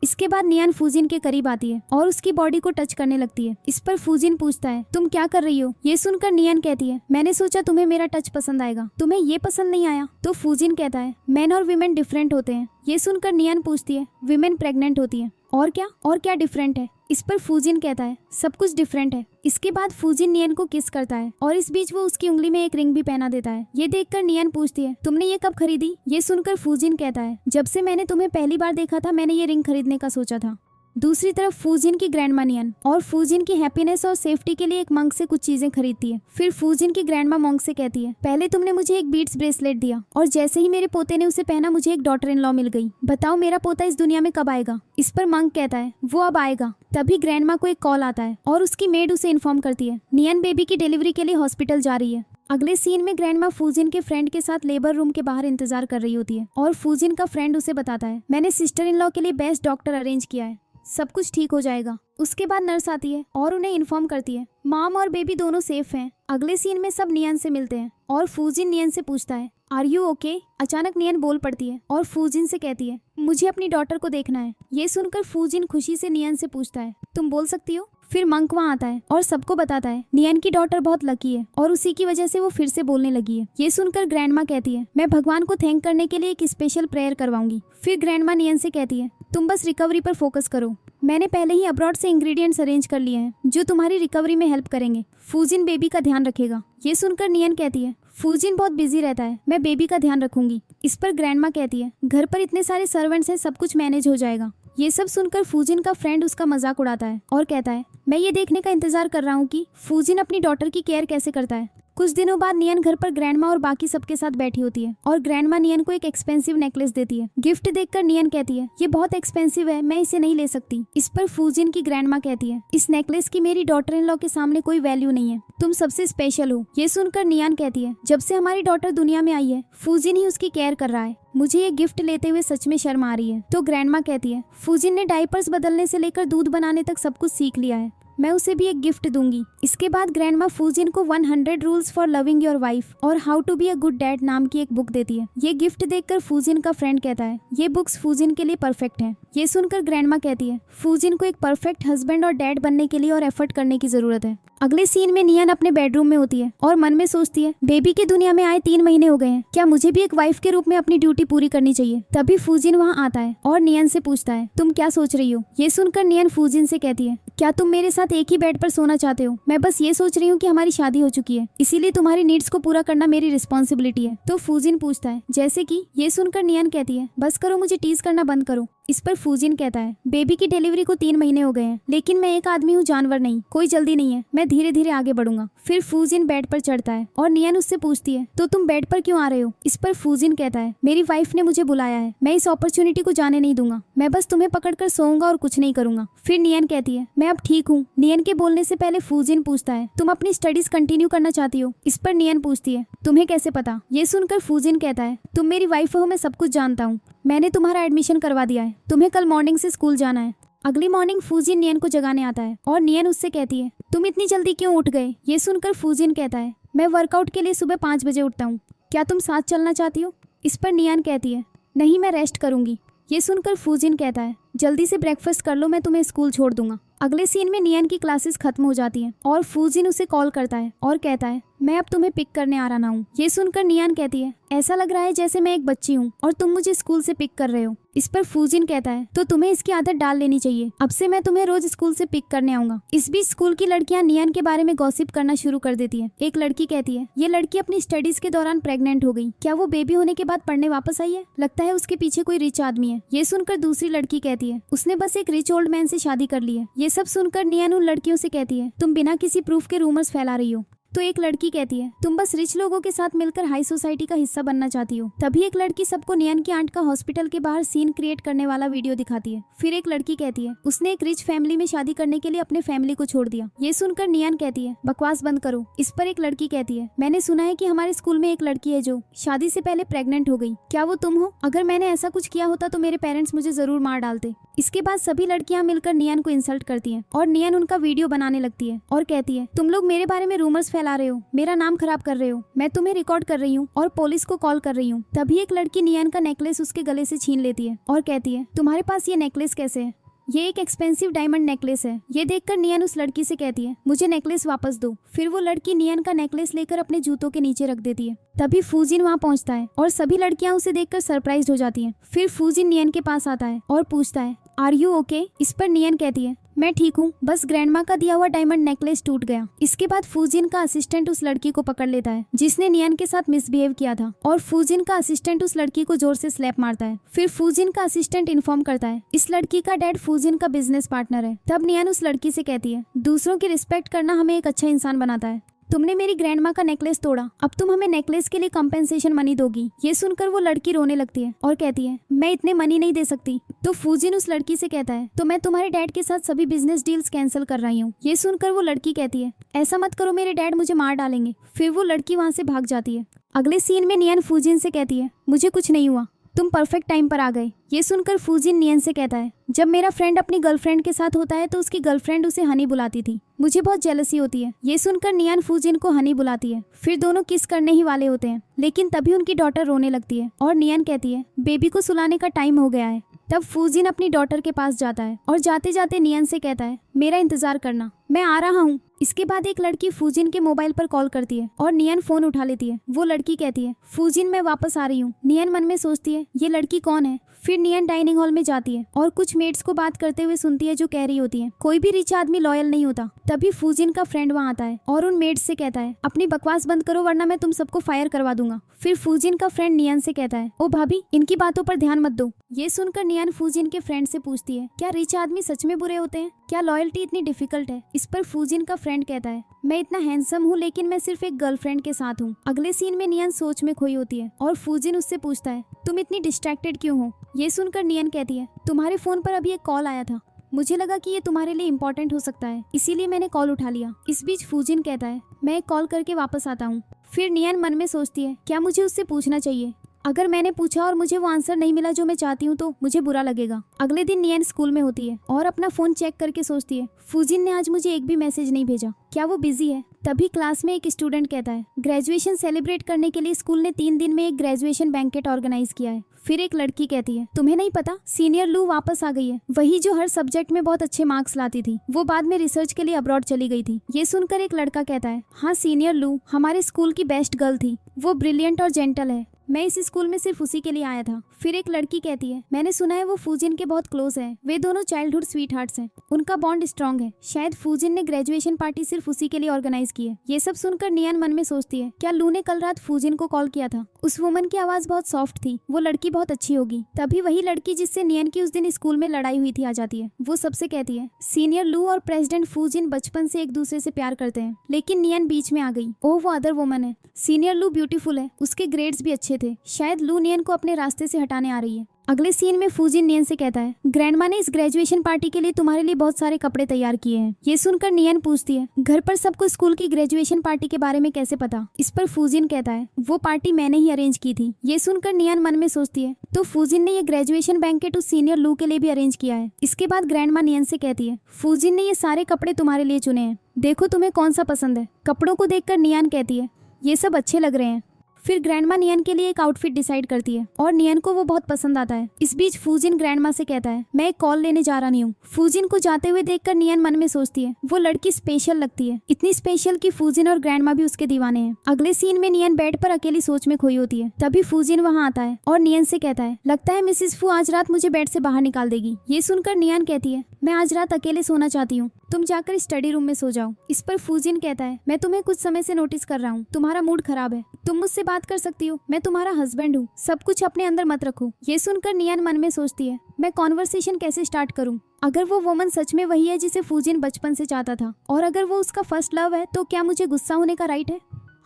इसके बाद नियन फूजिन के करीब आती है और उसकी बॉडी को टच करने लगती है। इस पर फूजिन पूछता है तुम क्या कर रही हो। ये सुनकर नियन कहती है मैंने सोचा तुम्हें मेरा टच पसंद आएगा, तुम्हें ये पसंद नहीं आया। तो फूजिन कहता है मेन और विमेन डिफरेंट होते हैं। ये सुनकर नियन पूछती है विमेन प्रेग्नेंट होती है और क्या डिफरेंट है। इस पर फूजिन कहता है सब कुछ डिफरेंट है। इसके बाद फूजिन नियन को किस करता है और इस बीच वो उसकी उंगली में एक रिंग भी पहना देता है। ये देखकर नियन पूछती है तुमने ये कब खरीदी। ये सुनकर फूजिन कहता है जब से मैंने तुम्हें पहली बार देखा था मैंने ये रिंग खरीदने का सोचा था। दूसरी तरफ फूजिन की ग्रैंडमा नियन और फूजिन की हैप्पीनेस और सेफ्टी के लिए एक मंक से कुछ चीजें खरीदती है। फिर फूजिन की ग्रैंडमा मंक से कहती है पहले तुमने मुझे एक बीट्स ब्रेसलेट दिया और जैसे ही मेरे पोते ने उसे पहना मुझे एक डॉटर इन लॉ मिल गई, बताओ मेरा पोता इस दुनिया में कब आएगा। इस पर मंक कहता है वो अब आएगा। तभी ग्रैंडमा को एक कॉल आता है और उसकी मेड उसे इन्फॉर्म करती है नियन बेबी की डिलीवरी के लिए हॉस्पिटल जा रही है। अगले सीन में ग्रैंडमा फूजिन के फ्रेंड के साथ लेबर रूम के बाहर इंतजार कर रही होती है और फूजिन का फ्रेंड उसे बताता है मैंने सिस्टर इन लॉ के लिए बेस्ट डॉक्टर अरेंज किया है, सब कुछ ठीक हो जाएगा। उसके बाद नर्स आती है और उन्हें इन्फॉर्म करती है मॉम और बेबी दोनों सेफ हैं। अगले सीन में सब नियन से मिलते हैं और फूजिन नियन से पूछता है आर यू ओके। अचानक नियन बोल पड़ती है और फूजिन से कहती है मुझे अपनी डॉटर को देखना है। ये सुनकर फूजिन खुशी से नियन से पूछता है तुम बोल सकती हो। फिर मंक वहाँ आता है और सबको बताता है नियन की डॉटर बहुत लकी है और उसी की वजह से वो फिर से बोलने लगी है। ये सुनकर ग्रैंडमा कहती है मैं भगवान को थैंक करने के लिए एक स्पेशल प्रेयर करवाऊंगी। फिर ग्रैंडमा नियन से कहती है तुम बस रिकवरी पर फोकस करो, मैंने पहले ही अब्रॉड से इंग्रेडिएंट्स अरेंज कर लिए हैं जो तुम्हारी रिकवरी में हेल्प करेंगे। फूजिन बेबी का ध्यान रखेगा। ये सुनकर नियन कहती है फूजिन बहुत बिजी रहता है, मैं बेबी का ध्यान रखूंगी। इस पर ग्रैंडमा कहती है घर पर इतने सारे सर्वेंट्स हैं, सब कुछ मैनेज हो जाएगा। ये सब सुनकर फूजिन का फ्रेंड उसका मजाक उड़ाता है और कहता है मैं ये देखने का इंतजार कर रहा हूँ कि फूजिन अपनी डॉटर की केयर कैसे करता है। कुछ दिनों बाद नियन घर पर ग्रैंडमा और बाकी सबके साथ बैठी होती है और ग्रैंडमा नियन को एक एक्सपेंसिव नेकलेस देती है। गिफ्ट देखकर नियन कहती है ये बहुत एक्सपेंसिव है, मैं इसे नहीं ले सकती। इस पर फूजिन की ग्रैंडमा कहती है इस नेकलेस की मेरी डॉटर इन लॉ के सामने कोई वैल्यू नहीं है, तुम सबसे स्पेशल हो। ये सुनकर नियन कहती है जब से हमारी डॉटर दुनिया में आई है फूजिन ही उसकी केयर कर रहा है, मुझे ये गिफ्ट लेते हुए सच में शर्म आ रही है। तो ग्रैंडमा कहती है फूजिन ने डायपर्स बदलने से लेकर दूध बनाने तक सब कुछ सीख लिया है, मैं उसे भी एक गिफ्ट दूंगी। इसके बाद ग्रैंडमा फूजिन को 100 rules for loving your wife और how to be a good dad नाम की एक बुक देती है। ये गिफ्ट देखकर फूजिन का फ्रेंड कहता है ये बुक्स फूजिन के लिए परफेक्ट हैं। ये सुनकर ग्रैंडमा कहती है फूजिन को एक परफेक्ट हस्बैंड और डैड बनने के लिए और एफर्ट करने की जरूरत है। अगले सीन में नियन अपने बेडरूम में होती है और मन में सोचती है बेबी की दुनिया में आए 3 महीने हो गए हैं, क्या मुझे भी एक वाइफ के रूप में अपनी ड्यूटी पूरी करनी चाहिए। तभी फूजिन वहाँ आता है और नियन से पूछता है तुम क्या सोच रही हो। ये सुनकर नियन फूजिन से कहती है क्या तुम मेरे साथ एक ही बेड पर सोना चाहते हो। मैं बस ये सोच रही हूँ कि हमारी शादी हो चुकी है, इसीलिए तुम्हारी नीड्स को पूरा करना मेरी रिस्पॉन्सिबिलिटी है। तो फूजिन पूछता है जैसे कि। ये सुनकर नियन कहती है बस करो, मुझे टीज करना बंद करो। इस पर फूजिन कहता है बेबी की डिलीवरी को 3 महीने हो गए हैं, लेकिन मैं एक आदमी हूँ, जानवर नहीं, कोई जल्दी नहीं है, मैं धीरे धीरे आगे बढ़ूंगा। फिर फूजिन बेड पर चढ़ता है और नियन उससे पूछती है तो तुम बेड पर क्यों आ रहे हो। इस पर फूजिन कहता है मेरी वाइफ ने मुझे बुलाया है, मैं इस अपॉर्चुनिटी को जाने नहीं दूंगा, मैं बस तुम्हें पकड़कर सोऊंगा और कुछ नहीं करूंगा। फिर नियन कहती है मैं अब ठीक हूँ। नियन के बोलने से पहले फूजिन पूछता है तुम अपनी स्टडीज कंटिन्यू करना चाहती हो। इस पर नियन पूछती है तुम्हें कैसे पता। ये सुनकर फूजिन कहता है तुम मेरी वाइफ हो, मैं सब कुछ जानता हूँ, मैंने तुम्हारा एडमिशन करवा दिया है, तुम्हें कल मॉर्निंग से स्कूल जाना है। अगली मॉर्निंग फूजिन नियन को जगाने आता है और नियन उससे कहती है तुम इतनी जल्दी क्यों उठ गए। ये सुनकर फूजिन कहता है मैं वर्कआउट के लिए सुबह 5 बजे उठता हूँ, क्या तुम साथ चलना चाहती हो। इस पर नियन कहती है नहीं, मैं रेस्ट करूंगी। ये सुनकर फूजिन कहता है जल्दी से ब्रेकफास्ट कर लो, मैं तुम्हें स्कूल छोड़ दूंगा। अगले सीन में नियन की क्लासेस खत्म हो जाती हैं और फूजिन उसे कॉल करता है और कहता है मैं अब तुम्हें पिक करने आ रहा हूँ। ये सुनकर नियन कहती है ऐसा लग रहा है जैसे मैं एक बच्ची हूँ और तुम मुझे स्कूल से पिक कर रहे हो। इस पर फूजिन कहता है तो तुम्हें इसकी आदत डाल लेनी चाहिए, अब से मैं तुम्हें रोज स्कूल से पिक करने आऊंगा। इस बीच स्कूल की लड़कियां नियन के बारे में गॉसिप करना शुरू कर देती है। एक लड़की कहती है ये लड़की अपनी स्टडीज के दौरान प्रेग्नेंट हो गई, क्या वो बेबी होने के बाद पढ़ने वापस आई है? लगता है उसके पीछे कोई रिच आदमी है। ये सुनकर दूसरी लड़की कहती है उसने बस एक रिच ओल्ड मैन से शादी कर ली है। ये सब सुनकर नियन उन लड़कियों से कहती है तुम बिना किसी प्रूफ के रूमर्स फैला रही हो। तो एक लड़की कहती है तुम बस रिच लोगों के साथ मिलकर हाई सोसाइटी का हिस्सा बनना चाहती हो। तभी एक लड़की सबको नियन की आंट का हॉस्पिटल के बाहर सीन क्रिएट करने वाला वीडियो दिखाती है। फिर एक लड़की कहती है उसने एक रिच फैमिली में शादी करने के लिए अपने फैमिली को छोड़ दिया। ये सुनकर नियन कहती है बकवास बंद करो। इस पर एक लड़की कहती है मैंने सुना है कि हमारे स्कूल में एक लड़की है जो शादी से पहले प्रेग्नेंट हो गई, क्या वो तुम हो? अगर मैंने ऐसा कुछ किया होता तो मेरे पेरेंट्स मुझे जरूर मार डालते। इसके बाद सभी लड़कियां मिलकर नियन को इंसल्ट करती हैं और नियन उनका वीडियो बनाने लगती है और कहती है तुम लोग मेरे बारे में रूमर्स फैला रहे हो, मेरा नाम खराब कर रहे हो, मैं तुम्हें रिकॉर्ड कर रही हूँ और पुलिस को कॉल कर रही हूँ। तभी एक लड़की नियन का नेकलेस उसके गले से छीन लेती है और कहती है तुम्हारे पास ये नेकलेस कैसे है? ये एक एक्सपेंसिव डायमंड नेकलेस है। ये देखकर नियन उस लड़की से कहती है मुझे नेकलेस वापस दो। फिर वो लड़की नियन का नेकलेस लेकर अपने जूतों के नीचे रख देती है। तभी फूजिन वहाँ पहुँचता है और सभी लड़कियां उसे देखकर सरप्राइज हो जाती हैं। फिर फूजिन नियन के पास आता है और पूछता है आर यू ओके? इस पर नियन कहती है मैं ठीक हूँ, बस ग्रैंडमा का दिया हुआ डायमंड नेकलेस टूट गया। इसके बाद फूजिन का असिस्टेंट उस लड़की को पकड़ लेता है जिसने नियन के साथ मिसबिहेव किया था और फूजिन का असिस्टेंट उस लड़की को जोर से स्लैप मारता है। फिर फूजिन का असिस्टेंट इन्फॉर्म करता है इस लड़की का डैड फूजिन का बिजनेस पार्टनर है। तब नियन उस लड़की से कहती है दूसरों की रिस्पेक्ट करना हमें एक अच्छा इंसान बनाता है। तुमने मेरी ग्रैंडमा का नेकलेस तोड़ा, अब तुम हमें नेकलेस के लिए कंपेंसेशन मनी दोगी। ये सुनकर वो लड़की रोने लगती है और कहती है मैं इतने मनी नहीं दे सकती। तो फूजिन उस लड़की से कहता है तो मैं तुम्हारे डैड के साथ सभी बिजनेस डील्स कैंसिल कर रही हूँ। ये सुनकर वो लड़की कहती है ऐसा मत करो, मेरे डैड मुझे मार डालेंगे। फिर वो लड़की वहाँ से भाग जाती है। अगले सीन में नियन फूजिन से कहती है मुझे कुछ नहीं हुआ, तुम परफेक्ट टाइम पर आ गए। ये सुनकर फूजिन नियन से कहता है जब मेरा फ्रेंड अपनी गर्लफ्रेंड के साथ होता है तो उसकी गर्लफ्रेंड उसे हनी बुलाती थी, मुझे बहुत जेलसी होती है। ये सुनकर नियन फूजिन को हनी बुलाती है। फिर दोनों किस करने ही वाले होते हैं, लेकिन तभी उनकी डॉटर रोने लगती है और नियन कहती है बेबी को सुलाने का टाइम हो गया है। तब फूजिन अपनी डॉटर के पास जाता है और जाते जाते नियन से कहता है मेरा इंतजार करना, मैं आ रहा हूँ। इसके बाद एक लड़की फूजिन के मोबाइल पर कॉल करती है और नियन फोन उठा लेती है। वो लड़की कहती है फूजिन मैं वापस आ रही हूँ। नियन मन में सोचती है ये लड़की कौन है। फिर नियन डाइनिंग हॉल में जाती है और कुछ मेट्स को बात करते हुए सुनती है जो कह रही होती है कोई भी रिच आदमी लॉयल नहीं होता। तभी फूजिन का फ्रेंड वहाँ आता है और उन मेट्स से कहता है अपनी बकवास बंद करो वरना मैं तुम सबको फायर करवा दूंगा। फिर फूजिन का फ्रेंड नियन से कहता है ओ भाभी इनकी बातों पर ध्यान मत दो। ये सुनकर नियन फूजिन के फ्रेंड से पूछती है क्या रिच आदमी सच में बुरे होते हैं, क्या लॉयल्टी इतनी डिफिकल्ट है? इस पर फूजिन का फ्रेंड कहता है मैं इतना हैंडसम हूँ लेकिन मैं सिर्फ एक गर्लफ्रेंड के साथ हूँ। अगले सीन में नियन सोच में खोई होती है और फूजिन उससे पूछता है तुम इतनी डिस्ट्रैक्टेड क्यों हो? ये सुनकर नियन कहती है तुम्हारे फोन पर अभी एक कॉल आया था, मुझे लगा कि ये तुम्हारे लिए इम्पोर्टेंट हो सकता है इसीलिए मैंने कॉल उठा लिया। इस बीच फूजिन कहता है मैं एक कॉल करके वापस आता हूँ। फिर नियन मन में सोचती है क्या मुझे उससे पूछना चाहिए, अगर मैंने पूछा और मुझे वो आंसर नहीं मिला जो मैं चाहती हूँ तो मुझे बुरा लगेगा। अगले दिन नियन स्कूल में होती है और अपना फोन चेक करके सोचती है फूजिन ने आज मुझे एक भी मैसेज नहीं भेजा, क्या वो बिजी है? तभी क्लास में एक स्टूडेंट कहता है ग्रेजुएशन सेलिब्रेट करने के लिए स्कूल ने 3 दिन में एक ग्रेजुएशन बैंकेट ऑर्गेनाइज किया है। फिर एक लड़की कहती है तुम्हें नहीं पता सीनियर लू वापस आ गई है, वही जो हर सब्जेक्ट में बहुत अच्छे मार्क्स लाती थी, वो बाद में रिसर्च के लिए अब्रॉड चली गई थी। ये सुनकर एक लड़का कहता है हाँ सीनियर लू हमारे स्कूल की बेस्ट गर्ल थी, वो ब्रिलियंट और जेंटल है, मैं इस स्कूल में सिर्फ उसी के लिए आया था। फिर एक लड़की कहती है मैंने सुना है वो फूजिन के बहुत क्लोज है, वे दोनों चाइल्डहुड स्वीट हार्ट्स हैं, उनका बॉन्ड स्ट्रॉन्ग है, शायद फूजिन ने ग्रेजुएशन पार्टी सिर्फ उसी के लिए ऑर्गेनाइज की है। ये सब सुनकर नियन मन में सोचती है क्या लू ने कल रात फूजिन को कॉल किया था, उस वुमन की आवाज बहुत सॉफ्ट थी, वो लड़की बहुत अच्छी होगी। तभी वही लड़की जिससे नियन की उस दिन स्कूल में लड़ाई हुई थी आ जाती है। वो सबसे कहती है सीनियर लू और प्रेसिडेंट फूजिन बचपन से एक दूसरे से प्यार करते हैं, लेकिन नियन बीच में आ गई, ओह वो अदर वुमन है। सीनियर लू ब्यूटीफुल है, उसके ग्रेड्स भी अच्छे थे, शायद लू नियन को अपने रास्ते से हटाने आ रही है। अगले सीन में फूजिन नियन से कहता है ग्रैंडमा ने इस ग्रेजुएशन पार्टी के लिए तुम्हारे लिए बहुत सारे कपड़े तैयार किए हैं। ये सुनकर नियन पूछती है घर पर सबको स्कूल की ग्रेजुएशन पार्टी के बारे में कैसे पता? इस पर फूजिन कहता है वो पार्टी मैंने ही अरेंज की थी। ये सुनकर नियन मन में सोचती है तो फूजिन ने ये ग्रेजुएशन बैंकेट उस सीनियर लू के लिए भी अरेंज किया है। इसके बाद ग्रैंडमा नियन से कहती है फूजिन ने ये सारे कपड़े तुम्हारे लिए चुने हैं, देखो तुम्हें कौन सा पसंद है। कपड़ों को देखकर नियन कहती है ये सब अच्छे लग रहे हैं। फिर ग्रैंडमा नियन के लिए एक आउटफिट डिसाइड करती है और नियन को वो बहुत पसंद आता है। इस बीच फूजिन ग्रैंडमा से कहता है मैं एक कॉल लेने जा रही हूँ। फूजिन को जाते हुए देखकर नियन मन में सोचती है वो लड़की स्पेशल लगती है, इतनी स्पेशल कि फूजिन और ग्रैंडमा भी उसके दीवाने हैं। अगले सीन में नियन बेड पर अकेली सोच में खोई होती है। तभी फूजिन वहाँ आता है और नियन से कहता है लगता है मिसिस फू आज रात मुझे बेड से बाहर निकाल देगी। ये सुनकर नियन कहती है मैं आज रात अकेले सोना चाहती हूँ, तुम जाकर स्टडी रूम में सो जाओ। इस पर फूजिन कहता है मैं तुम्हें कुछ समय से नोटिस कर रहा हूँ, तुम्हारा मूड खराब है, तुम मुझसे बात कर सकती हो, मैं तुम्हारा हस्बैंड हूँ, सब कुछ अपने अंदर मत रखो। ये सुनकर नियन मन में सोचती है मैं कॉन्वर्सेशन कैसे स्टार्ट करूँ। अगर वो वुमन सच में वही है जिसे फूजिन बचपन से चाहता था और अगर वो उसका फर्स्ट लव है तो क्या मुझे गुस्सा होने का राइट है।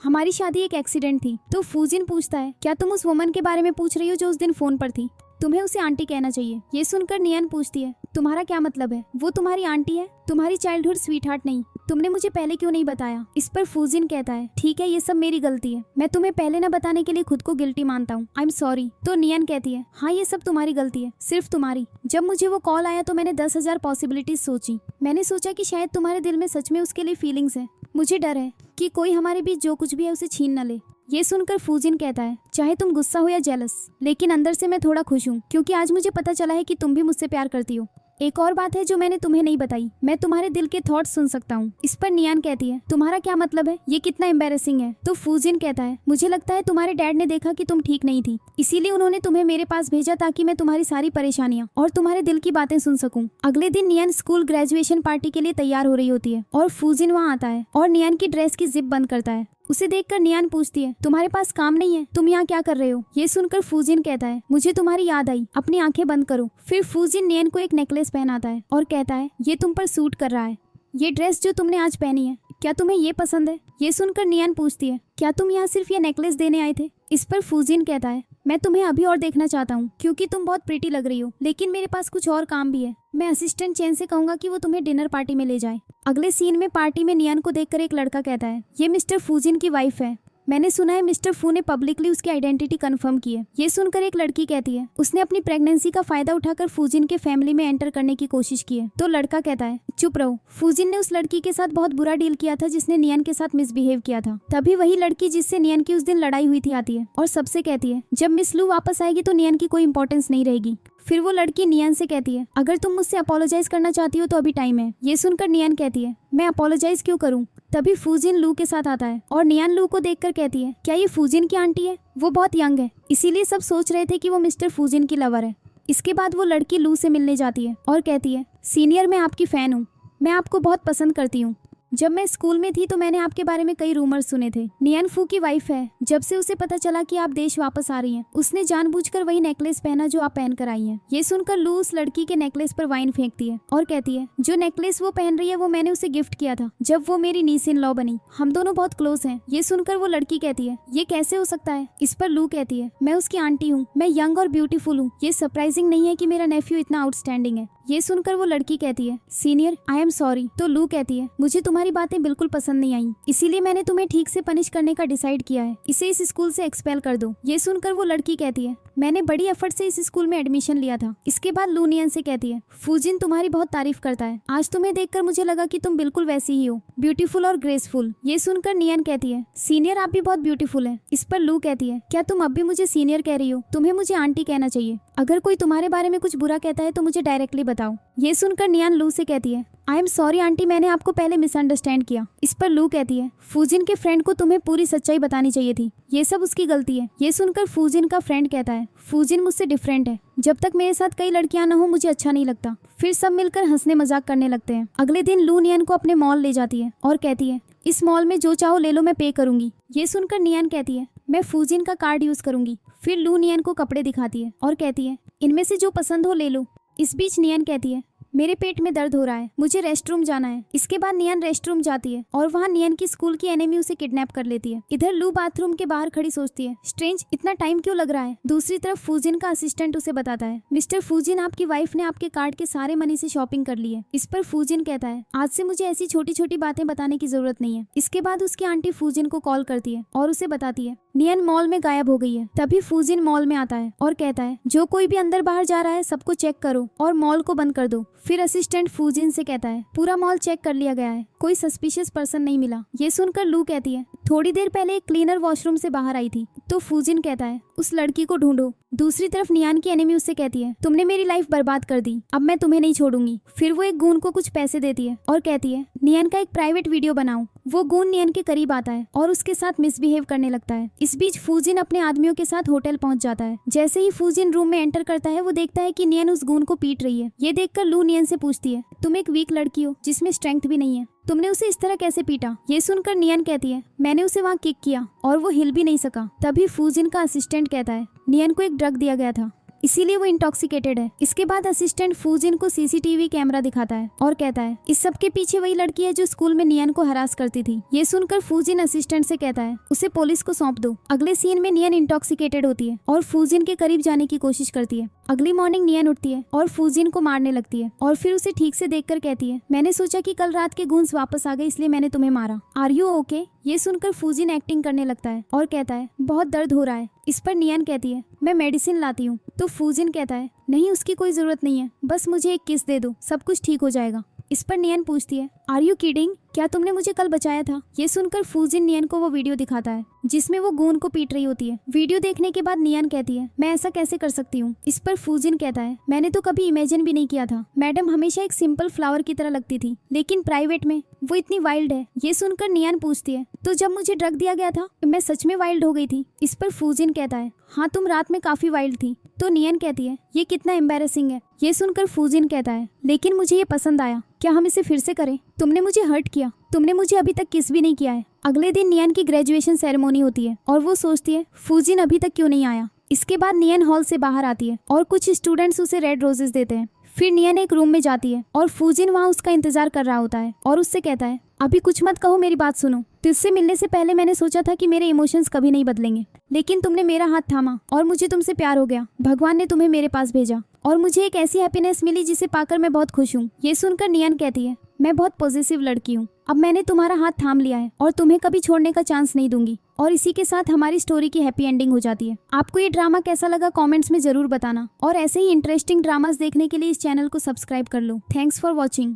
हमारी शादी एक एक्सीडेंट थी। तो फूजिन पूछता है क्या तुम उस वुमन के बारे में पूछ रही हो जो उस दिन फोन पर थी, तुम्हें उसे आंटी कहना चाहिए। ये सुनकर नियन पूछती है तुम्हारा क्या मतलब है, वो तुम्हारी आंटी है, तुम्हारी चाइल्डहुड स्वीटहार्ट नहीं, तुमने मुझे पहले क्यों नहीं बताया। इस पर फूजिन कहता है ठीक है ये सब मेरी गलती है, मैं तुम्हें पहले न बताने के लिए खुद को गिल्टी मानता हूँ, आई एम सॉरी। तो नियन कहती है हाँ ये सब तुम्हारी गलती है, सिर्फ तुम्हारी। जब मुझे वो कॉल आया तो मैंने 10,000 पॉसिबिलिटीज सोची, मैंने सोचा कि शायद तुम्हारे दिल में सच में उसके लिए फीलिंग्स है, मुझे डर है कि कोई हमारे बीच जो कुछ भी है उसे छीन न ले। ये सुनकर फूजिन कहता है चाहे तुम गुस्सा हो या जेलस, लेकिन अंदर से मैं थोड़ा खुश हूँ क्योंकि आज मुझे पता चला है कि तुम भी मुझसे प्यार करती हो। एक और बात है जो मैंने तुम्हें नहीं बताई, मैं तुम्हारे दिल के थॉट्स सुन सकता हूँ। इस पर नियन कहती है तुम्हारा क्या मतलब है, ये कितना एम्बैरेसिंग है। तो फूजिन कहता है मुझे लगता है तुम्हारे डैड ने देखा कि तुम ठीक नहीं थी, इसीलिए उन्होंने तुम्हें मेरे पास भेजा ताकि मैं तुम्हारी सारी परेशानियां और तुम्हारे दिल की बातें सुन सकूं। अगले दिन नियन स्कूल ग्रेजुएशन पार्टी के लिए तैयार हो रही होती है और फूजिन वहाँ आता है और नियन की ड्रेस की जिप बंद करता है। उसे देखकर नियन पूछती है तुम्हारे पास काम नहीं है, तुम यहाँ क्या कर रहे हो। ये सुनकर फूजिन कहता है मुझे तुम्हारी याद आई, अपनी आंखें बंद करो। फिर फूजिन नियन को एक नेकलेस पहनाता है और कहता है ये तुम पर सूट कर रहा है, ये ड्रेस जो तुमने आज पहनी है क्या तुम्हें ये पसंद है। ये सुनकर नियन पूछती है क्या तुम यहाँ सिर्फ ये नेकलेस देने आए थे। इस पर फूजिन कहता है मैं तुम्हें अभी और देखना चाहता हूँ क्योंकि तुम बहुत प्रिटी लग रही हो, लेकिन मेरे पास कुछ और काम भी है। मैं असिस्टेंट चेन से कहूंगा कि वो तुम्हें डिनर पार्टी में ले जाए। अगले सीन में पार्टी में नियन को देखकर एक लड़का कहता है ये मिस्टर फूजिन की वाइफ है, मैंने सुना है मिस्टर फू ने पब्लिकली उसकी आइडेंटिटी कंफर्म की है। ये सुनकर एक लड़की कहती है उसने अपनी प्रेगनेंसी का फायदा उठाकर फूजिन के फैमिली में एंटर करने की कोशिश की है। तो लड़का कहता है चुप रहो, फूजिन ने उस लड़की के साथ बहुत बुरा डील किया था जिसने नियन के साथ मिसबिहेव किया था। तभी वही लड़की जिससे नियन की उस दिन लड़ाई हुई थी आती है और सबसे कहती है जब मिस लू वापस आएगी तो नियन की कोई इंपॉर्टेंस नहीं रहेगी। फिर वो लड़की नियन से कहती है अगर तुम मुझसे अपोलोजाइज करना चाहती हो तो अभी टाइम है। ये सुनकर नियन कहती है मैं अपोलोजाइज क्यों करूं। तभी फूजिन लू के साथ आता है और नियन लू को देखकर कहती है क्या ये फूजिन की आंटी है, वो बहुत यंग है, इसीलिए सब सोच रहे थे कि वो मिस्टर फूजिन की लवर है। इसके बाद वो लड़की लू से मिलने जाती है और कहती है सीनियर मैं आपकी फैन हूँ, मैं आपको बहुत पसंद करती हूँ, जब मैं स्कूल में थी तो मैंने आपके बारे में कई रूमर्स सुने थे। नियन फू की वाइफ है, जब से उसे पता चला कि आप देश वापस आ रही हैं, उसने जानबूझकर वही नेकलेस पहना जो आप पहन कर आई हैं। ये सुनकर लू उस लड़की के नेकलेस पर वाइन फेंकती है और कहती है जो नेकलेस वो पहन रही है वो मैंने उसे गिफ्ट किया था जब वो मेरी नीस इन लॉ बनी, हम दोनों बहुत क्लोज हैं। ये सुनकर वो लड़की कहती है ये कैसे हो सकता है। इस पर लू कहती है मैं उसकी आंटी हूँ, मैं यंग और ब्यूटीफुल हूँ, ये सरप्राइजिंग नहीं है कि मेरा नेफ्यू इतना आउटस्टैंडिंग है। ये सुनकर वो लड़की कहती है सीनियर आई एम सॉरी। तो लू कहती है मुझे तुम्हारी बातें बिल्कुल पसंद नहीं आई, इसीलिए मैंने तुम्हें ठीक से पनिश करने का डिसाइड किया है, इसे इस स्कूल से एक्सपेल कर दो। ये सुनकर वो लड़की कहती है मैंने बड़ी एफर्ट से इस स्कूल में एडमिशन लिया था। इसके बाद लू नियन से कहती है फूजिन तुम्हारी बहुत तारीफ करता है, आज तुम्हें देखकर मुझे लगा कि तुम बिल्कुल वैसी ही हो, ब्यूटीफुल और ग्रेसफुल। ये सुनकर नियन कहती है सीनियर आप भी बहुत ब्यूटीफुल है। इस पर लू कहती है क्या तुम अब भी मुझे सीनियर कह रही हो, तुम्हें मुझे आंटी कहना चाहिए, अगर कोई तुम्हारे बारे में कुछ बुरा कहता है तो मुझे डायरेक्टली बताओ। ये सुनकर नियन लू से कहती है आई एम सॉरी आंटी, मैंने आपको पहले मिसअंडरस्टैंड किया। इस पर लू कहती है फूजिन के फ्रेंड को तुम्हें पूरी सच्चाई बतानी चाहिए थी, ये सब उसकी गलती है। ये सुनकर फूजिन का फ्रेंड कहता है फूजिन मुझसे डिफरेंट है, जब तक मेरे साथ कई लड़कियां न हो मुझे अच्छा नहीं लगता। फिर सब मिलकर हंसने मजाक करने लगते हैं। अगले दिन लू नियन को अपने मॉल ले जाती है और कहती है इस मॉल में जो चाहो ले लो, मैं पे करूंगी। ये सुनकर नियन कहती है मैं फूजिन का कार्ड यूज करूंगी। फिर लू नियन को कपड़े दिखाती है और कहती है इनमें से जो पसंद हो ले लो। इस बीच नियन कहती है मेरे पेट में दर्द हो रहा है, मुझे रेस्टरूम जाना है। इसके बाद नियन रेस्टरूम जाती है और वहाँ नियन की स्कूल की एनिमी उसे किडनैप कर लेती है। इधर लू बाथरूम के बाहर खड़ी सोचती है स्ट्रेंज, इतना टाइम क्यों लग रहा है। दूसरी तरफ फूजिन का असिस्टेंट उसे बताता है मिस्टर फूजिन आपकी वाइफ ने आपके कार्ड के सारे मनी से शॉपिंग कर ली है। इस पर फूजिन कहता है आज से मुझे ऐसी छोटी छोटी बातें बताने की जरूरत नहीं है। इसके बाद उसकी आंटी फूजिन को कॉल करती है और उसे बताती है नियन मॉल में गायब हो गई है। तभी फूजिन मॉल में आता है और कहता है जो कोई भी अंदर बाहर जा रहा है सबको चेक करो और मॉल को बंद कर दो। फिर असिस्टेंट फूजिन से कहता है पूरा मॉल चेक कर लिया गया है, कोई सस्पिशियस पर्सन नहीं मिला। ये सुनकर लू कहती है थोड़ी देर पहले एक क्लीनर वॉशरूम से बाहर आई थी। तो फूजिन कहता है उस लड़की को ढूंढो। दूसरी तरफ नियान की एनिमी उससे कहती है तुमने मेरी लाइफ बर्बाद कर दी, अब मैं तुम्हें नहीं छोड़ूंगी। फिर वो एक गून को कुछ पैसे देती है और कहती है नियान का एक प्राइवेट वीडियो बनाओ। वो गून नियान के करीब आता है और उसके साथ मिसबिहेव करने लगता है। इस बीच फूजिन अपने आदमियों के साथ होटल पहुंच जाता है। जैसे ही फूजिन रूम में एंटर करता है वो देखता है कि नियन उस गून को पीट रही है। ये देखकर लू नियन से पूछती है तुम एक वीक लड़की हो जिसमें स्ट्रेंथ भी नहीं है, तुमने उसे इस तरह कैसे पीटा। ये सुनकर नियन कहती है मैंने उसे वहाँ किक किया और वो हिल भी नहीं सका। तभी फूजिन का असिस्टेंट कहता है नियन को एक ड्रग दिया गया था, इसीलिए वो इंटॉक्सिकेटेड है। इसके बाद असिस्टेंट फूजिन को सीसीटीवी कैमरा दिखाता है और कहता है इस सब के पीछे वही लड़की है जो स्कूल में नियन को हरास करती थी। ये सुनकर फूजिन असिस्टेंट से कहता है उसे पुलिस को सौंप दो। अगले सीन में नियन इंटॉक्सिकेटेड होती है और फूजिन के करीब जाने की कोशिश करती है। अगली मॉर्निंग नियन उठती है और फूजिन को मारने लगती है और फिर उसे ठीक से देखकर कहती है मैंने सोचा कि कल रात के गूंज वापस आ गए इसलिए मैंने तुम्हें मारा। Are you okay. ये सुनकर फूजिन एक्टिंग करने लगता है और कहता है बहुत दर्द हो रहा है। इस पर नियन कहती है मैं मेडिसिन लाती हूँ। तो फूजिन कहता है नहीं उसकी कोई जरूरत नहीं है, बस मुझे एक किस दे दो, सब कुछ ठीक हो जाएगा। इस पर नियन पूछती है आर यू किडिंग, क्या तुमने मुझे कल बचाया था। ये सुनकर फूजिन नियन को वो वीडियो दिखाता है जिसमें वो गून को पीट रही होती है। वीडियो देखने के बाद नियन कहती है मैं ऐसा कैसे कर सकती हूँ। इस पर फूजिन कहता है मैंने तो कभी इमेजिन भी नहीं किया था, मैडम हमेशा एक सिंपल फ्लावर की तरह लगती थी लेकिन प्राइवेट में वो इतनी वाइल्ड है। ये सुनकर नियन पूछती है तो जब मुझे ड्रग दिया गया था मैं सच में वाइल्ड हो गई थी। इस पर फूजिन कहता है हाँ तुम रात में काफी वाइल्ड थी। तो नियन कहती है ये कितना एम्बैरेसिंग है। ये सुनकर फूजिन कहता है लेकिन मुझे ये पसंद आया, क्या हम इसे फिर से करें। तुमने मुझे हर्ट किया, तुमने मुझे अभी तक किस भी नहीं किया है। अगले दिन नियन की ग्रेजुएशन सेरेमोनी होती है और वो सोचती है फूजिन अभी तक क्यों नहीं आया। इसके बाद नियन हॉल से बाहर आती है और कुछ स्टूडेंट्स उसे रेड रोजेस देते हैं। फिर नियन एक रूम में जाती है और फूजिन वहाँ उसका इंतजार कर रहा होता है और उससे कहता है अभी कुछ मत कहो, मेरी बात सुनो। तुझसे मिलने से पहले मैंने सोचा था कि मेरे इमोशंस कभी नहीं बदलेंगे, लेकिन तुमने मेरा हाथ थामा और मुझे तुमसे प्यार हो गया। भगवान ने तुम्हें मेरे पास भेजा और मुझे एक ऐसी हैप्पीनेस मिली जिसे पाकर मैं बहुत खुश हूँ। ये सुनकर नियन कहती है मैं बहुत पॉजिटिव लड़की हूँ, अब मैंने तुम्हारा हाथ थाम लिया है और तुम्हें कभी छोड़ने का चांस नहीं दूंगी। और इसी के साथ हमारी स्टोरी की हैप्पी एंडिंग हो जाती है। आपको ये ड्रामा कैसा लगा कमेंट्स में जरूर बताना और ऐसे ही इंटरेस्टिंग ड्रामास देखने के लिए इस चैनल को सब्सक्राइब कर लो। Thanks for watching.